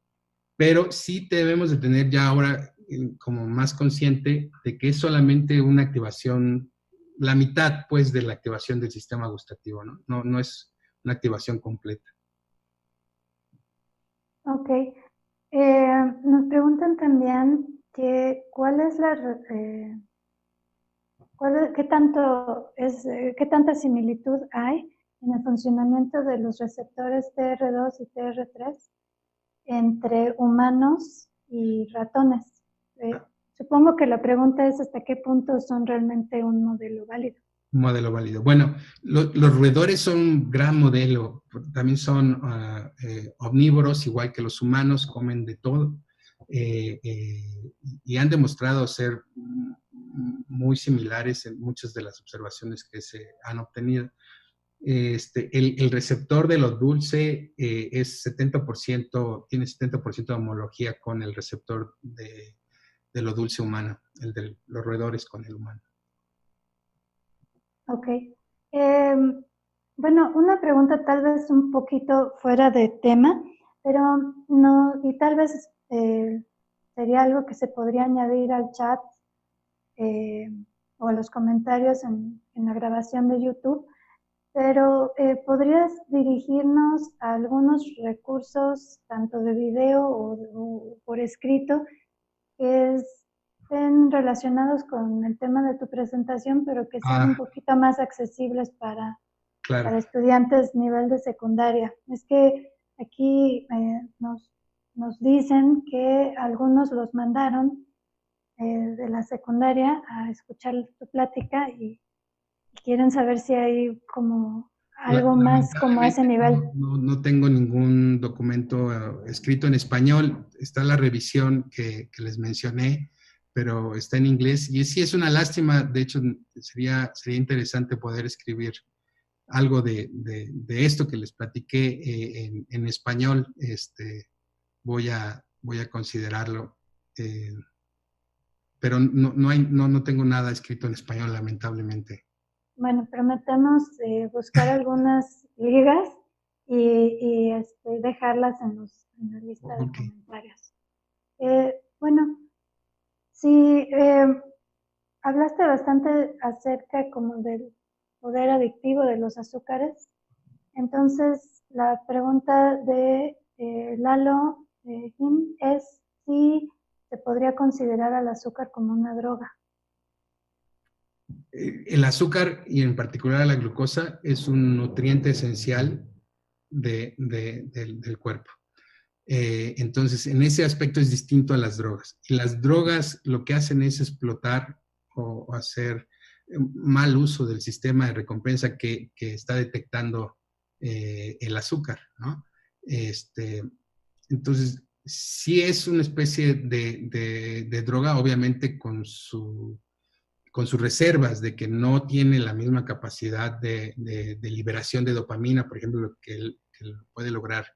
[SPEAKER 4] pero sí debemos de tener ya ahora como más consciente de que es solamente una activación, la mitad pues de la activación del sistema gustativo, ¿no? No es una activación completa.
[SPEAKER 3] Ok. Nos preguntan también que cuál es qué tanta similitud hay en el funcionamiento de los receptores TR2 y TR3 entre humanos y ratones. Supongo que la pregunta es hasta qué punto son realmente un modelo válido.
[SPEAKER 4] Un modelo válido. Bueno, los roedores son un gran modelo. También son omnívoros, igual que los humanos, comen de todo. Y han demostrado ser muy similares en muchas de las observaciones que se han obtenido. El receptor de lo dulce es 70%, tiene 70% de homología con el receptor de lo dulce humano, el de los roedores con el humano.
[SPEAKER 3] Ok. Bueno, una pregunta tal vez un poquito fuera de tema, pero no, y tal vez sería algo que se podría añadir al chat o a los comentarios en la grabación de YouTube, pero ¿podrías dirigirnos a algunos recursos, tanto de video o por escrito, que estén relacionados con el tema de tu presentación, pero que sean un poquito más accesibles para estudiantes nivel de secundaria? Es que aquí nos dicen que algunos los mandaron de la secundaria a escuchar tu plática y quieren saber si hay como algo más como a ese nivel.
[SPEAKER 4] No tengo ningún documento escrito en español. Está la revisión que les mencioné, pero está en inglés. Y sí es una lástima. De hecho, sería interesante poder escribir algo de esto que les platiqué en español. Voy a considerarlo. Pero no tengo nada escrito en español, lamentablemente.
[SPEAKER 3] Bueno, prometemos buscar algunas ligas y dejarlas en la lista de comentarios. Bueno, sí, hablaste bastante acerca como del poder adictivo de los azúcares. Entonces, la pregunta de Lalo Jim es si se podría considerar al azúcar como una droga.
[SPEAKER 4] El azúcar, y en particular la glucosa, es un nutriente esencial del cuerpo. Entonces, en ese aspecto es distinto a las drogas. Y las drogas lo que hacen es explotar o hacer mal uso del sistema de recompensa que está detectando el azúcar, ¿no? Entonces, sí es una especie de droga, obviamente con con sus reservas de que no tiene la misma capacidad de liberación de dopamina, por ejemplo, que puede lograr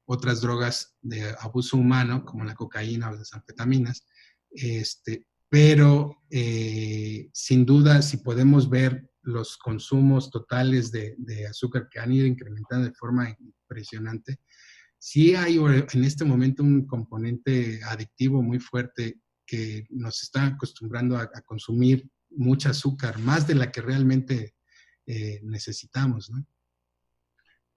[SPEAKER 4] otras drogas de abuso humano, como la cocaína o las anfetaminas. Pero sin duda, si podemos ver los consumos totales de azúcar que han ido incrementando de forma impresionante, sí hay en este momento un componente adictivo muy fuerte que nos está acostumbrando a consumir mucha azúcar, más de la que realmente necesitamos, ¿no?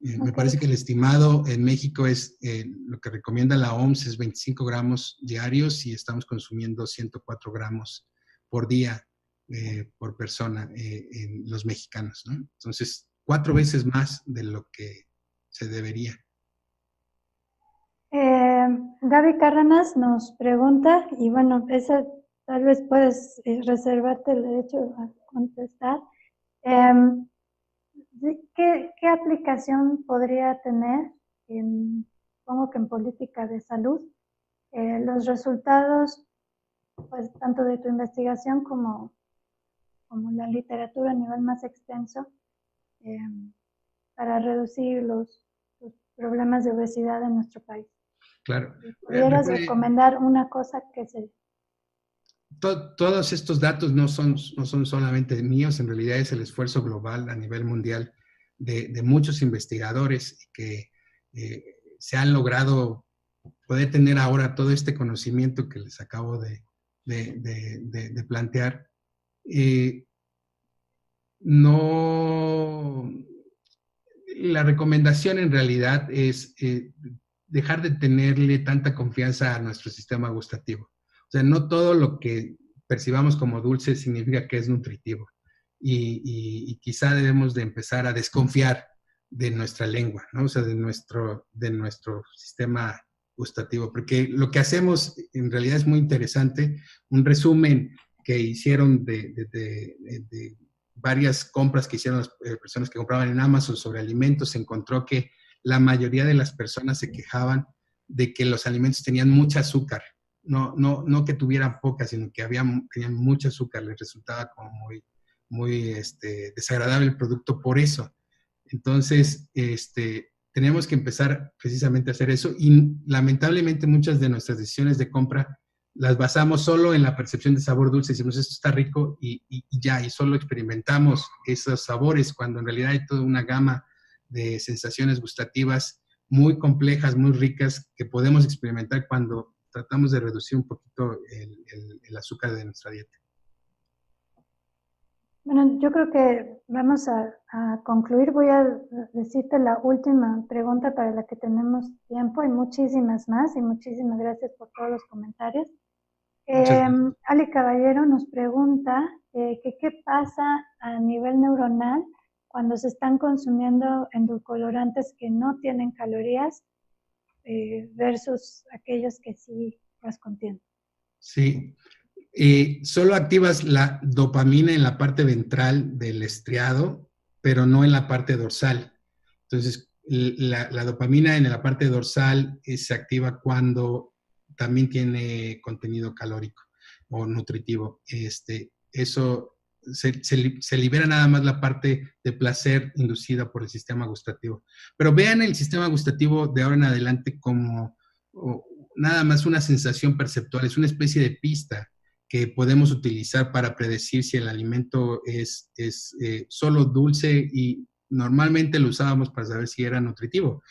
[SPEAKER 4] Okay. Me parece que el estimado en México es, lo que recomienda la OMS es 25 gramos diarios y estamos consumiendo 104 gramos por día por persona en los mexicanos, ¿no? Entonces, 4 veces más de lo que se debería.
[SPEAKER 3] Gaby Cárdenas nos pregunta, y bueno, esa tal vez puedes reservarte el derecho a contestar. ¿Qué aplicación podría tener, supongo que en política de salud, los resultados, pues tanto de tu investigación como la literatura a nivel más extenso, para reducir los problemas de obesidad en nuestro país?
[SPEAKER 4] Claro.
[SPEAKER 3] ¿Pudieras recomendar una cosa que se...
[SPEAKER 4] Todos estos datos no son solamente míos, en realidad es el esfuerzo global a nivel mundial de muchos investigadores que se han logrado poder tener ahora todo este conocimiento que les acabo de plantear. La recomendación en realidad es dejar de tenerle tanta confianza a nuestro sistema gustativo. O sea, no todo lo que percibamos como dulce significa que es nutritivo. Y quizá debemos de empezar a desconfiar de nuestra lengua, ¿no? O sea, de nuestro sistema gustativo. Porque lo que hacemos en realidad es muy interesante. Un resumen que hicieron de varias compras que hicieron las personas que compraban en Amazon sobre alimentos, se encontró que la mayoría de las personas se quejaban de que los alimentos tenían mucha azúcar. No que tuvieran poca, sino que tenían mucho azúcar, les resultaba como muy desagradable el producto por eso. Entonces, tenemos que empezar precisamente a hacer eso y lamentablemente muchas de nuestras decisiones de compra las basamos solo en la percepción de sabor dulce, decimos esto está rico y solo experimentamos esos sabores cuando en realidad hay toda una gama de sensaciones gustativas muy complejas, muy ricas que podemos experimentar cuando tratamos de reducir un poquito el azúcar de nuestra dieta.
[SPEAKER 3] Bueno, yo creo que vamos a concluir. Voy a decirte la última pregunta para la que tenemos tiempo y muchísimas más, y muchísimas gracias por todos los comentarios. Ali Caballero nos pregunta qué pasa a nivel neuronal cuando se están consumiendo endulcorantes que no tienen calorías versus aquellos que sí las contienen.
[SPEAKER 4] Sí, solo activas la dopamina en la parte ventral del estriado, pero no en la parte dorsal. Entonces, la dopamina en la parte dorsal se activa cuando también tiene contenido calórico o nutritivo. Eso se libera nada más la parte de placer inducida por el sistema gustativo. Pero vean el sistema gustativo de ahora en adelante como nada más una sensación perceptual, es una especie de pista que podemos utilizar para predecir si el alimento es solo dulce, y normalmente lo usábamos para saber si era nutritivo,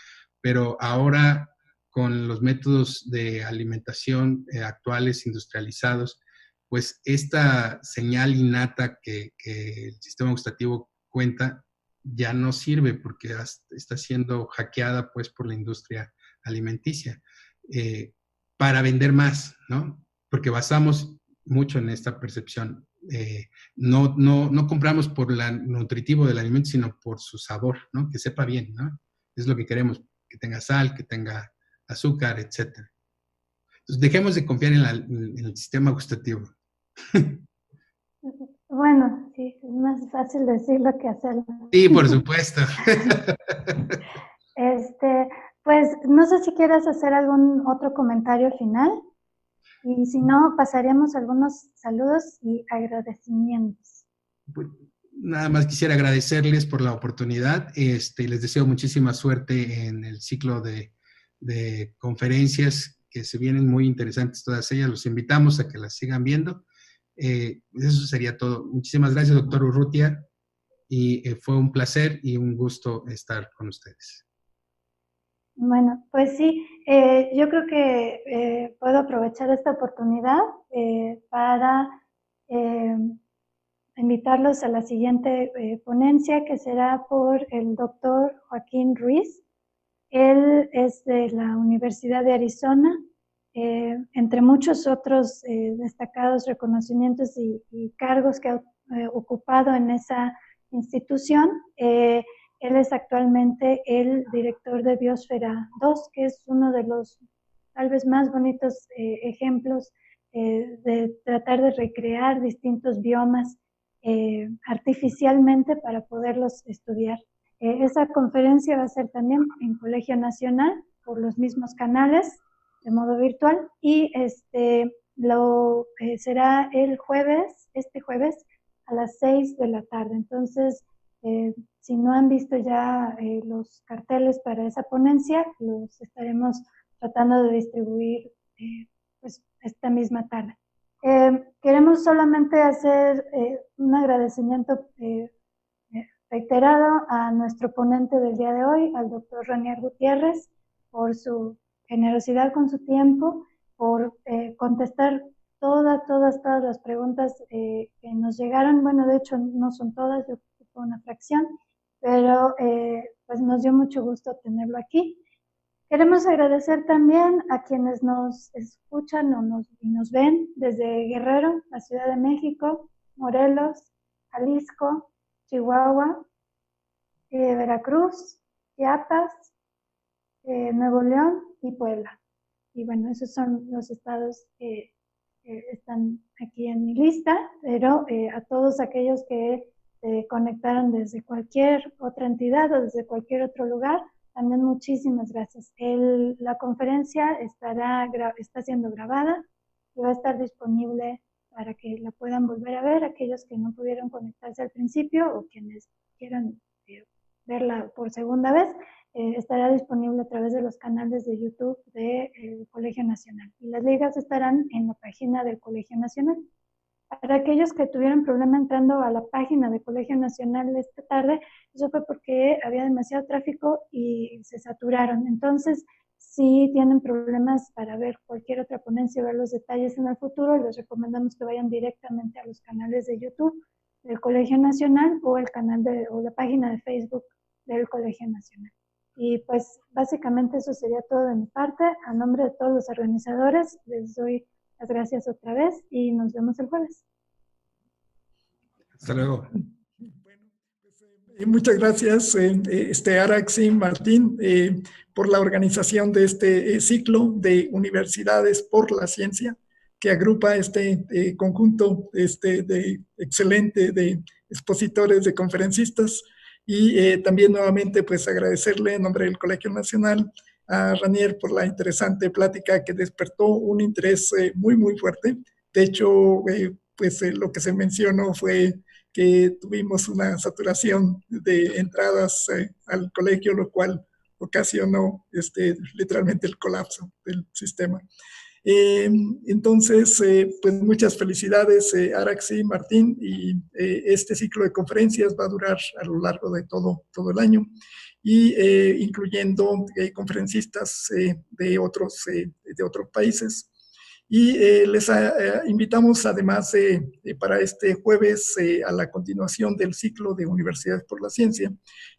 [SPEAKER 4] pero ahora con los métodos de alimentación actuales, industrializados, pues esta señal innata que el sistema gustativo cuenta ya no sirve porque está siendo hackeada pues por la industria alimenticia para vender más, ¿no? Porque basamos mucho en esta percepción. No compramos por lo nutritivo del alimento, sino por su sabor, ¿no? Que sepa bien, ¿no? Es lo que queremos, que tenga sal, que tenga azúcar, etc. Entonces, dejemos de confiar en el sistema gustativo.
[SPEAKER 3] Bueno, sí, es más fácil decirlo que hacerlo.
[SPEAKER 4] Sí, por supuesto.
[SPEAKER 3] Pues no sé si quieras hacer algún otro comentario final. Y si no, pasaríamos algunos saludos y agradecimientos.
[SPEAKER 4] Pues, nada más quisiera agradecerles por la oportunidad. Les deseo muchísima suerte en el ciclo de conferencias que se vienen muy interesantes todas ellas. Los invitamos a que las sigan viendo. Eso sería todo. Muchísimas gracias, doctor Urrutia, y fue un placer y un gusto estar con ustedes.
[SPEAKER 3] Bueno, pues sí, yo creo que puedo aprovechar esta oportunidad para invitarlos a la siguiente ponencia, que será por el doctor Joaquín Ruiz. Él es de la Universidad de Arizona, entre muchos otros destacados reconocimientos y cargos que ha ocupado en esa institución. Él es actualmente el director de Biosfera 2, que es uno de los tal vez más bonitos ejemplos de tratar de recrear distintos biomas artificialmente para poderlos estudiar. Esa conferencia va a ser también en Colegio Nacional por los mismos canales de modo virtual y será el jueves, este jueves a las 6 de la tarde. Entonces, si no han visto ya los carteles para esa ponencia, los estaremos tratando de distribuir pues esta misma tarde. Queremos solamente hacer un agradecimiento reiterado a nuestro ponente del día de hoy, al doctor Ranier Gutiérrez, por su generosidad con su tiempo, por contestar todas las preguntas que nos llegaron. Bueno, de hecho no son todas, yo creo que fue una fracción, pero pues nos dio mucho gusto tenerlo aquí. Queremos agradecer también a quienes nos escuchan y nos ven desde Guerrero, la Ciudad de México, Morelos, Jalisco, Chihuahua, Veracruz, Chiapas, Nuevo León y Puebla. Y bueno, esos son los estados que están aquí en mi lista, pero a todos aquellos que se conectaron desde cualquier otra entidad o desde cualquier otro lugar, también muchísimas gracias. La conferencia está siendo grabada y va a estar disponible para que la puedan volver a ver, aquellos que no pudieron conectarse al principio o quienes quieran verla por segunda vez, estará disponible a través de los canales de YouTube del Colegio Nacional. Y las ligas estarán en la página del Colegio Nacional. Para aquellos que tuvieron problema entrando a la página del Colegio Nacional esta tarde, eso fue porque había demasiado tráfico y se saturaron. Entonces, si tienen problemas para ver cualquier otra ponencia o ver los detalles en el futuro, les recomendamos que vayan directamente a los canales de YouTube del Colegio Nacional o el canal o la página de Facebook del Colegio Nacional. Y pues básicamente eso sería todo de mi parte. A nombre de todos los organizadores, les doy las gracias otra vez y nos vemos el jueves.
[SPEAKER 4] Hasta luego.
[SPEAKER 1] Bueno, pues, muchas gracias, Araxi Martín, por la organización de este ciclo de Universidades por la Ciencia, que agrupa este conjunto de excelente de expositores, de conferencistas, y también nuevamente pues agradecerle en nombre del Colegio Nacional a Ranier por la interesante plática que despertó un interés muy fuerte. De hecho, pues lo que se mencionó fue que tuvimos una saturación de entradas al colegio, lo cual ocasionó literalmente el colapso del sistema. Entonces, pues muchas felicidades, Araxi, Martín, y este ciclo de conferencias va a durar a lo largo de todo el año, y incluyendo conferencistas de otros países. Y les invitamos además para este jueves a la continuación del ciclo de Universidades por la Ciencia.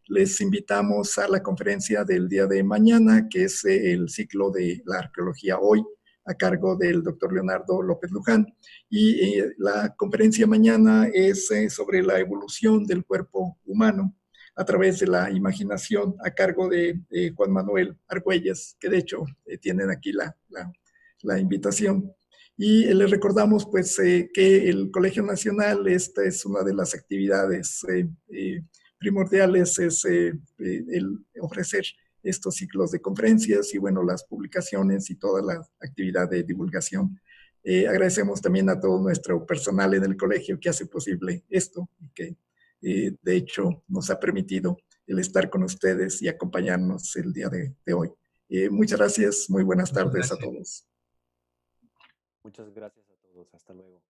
[SPEAKER 1] Les invitamos a la conferencia del día de mañana, que es el ciclo de la arqueología hoy, a cargo del doctor Leonardo López Luján. Y la conferencia mañana es sobre la evolución del cuerpo humano a través de la imaginación, a cargo de Juan Manuel Argüelles, que de hecho tienen aquí la invitación. Y les recordamos pues que el Colegio Nacional, esta es una de las actividades primordiales, es el ofrecer estos ciclos de conferencias y bueno, las publicaciones y toda la actividad de divulgación. Agradecemos también a todo nuestro personal en el colegio que hace posible esto y que de hecho nos ha permitido el estar con ustedes y acompañarnos el día de hoy. Muchas gracias, muy buenas tardes a todos.
[SPEAKER 2] Muchas gracias a todos, hasta luego.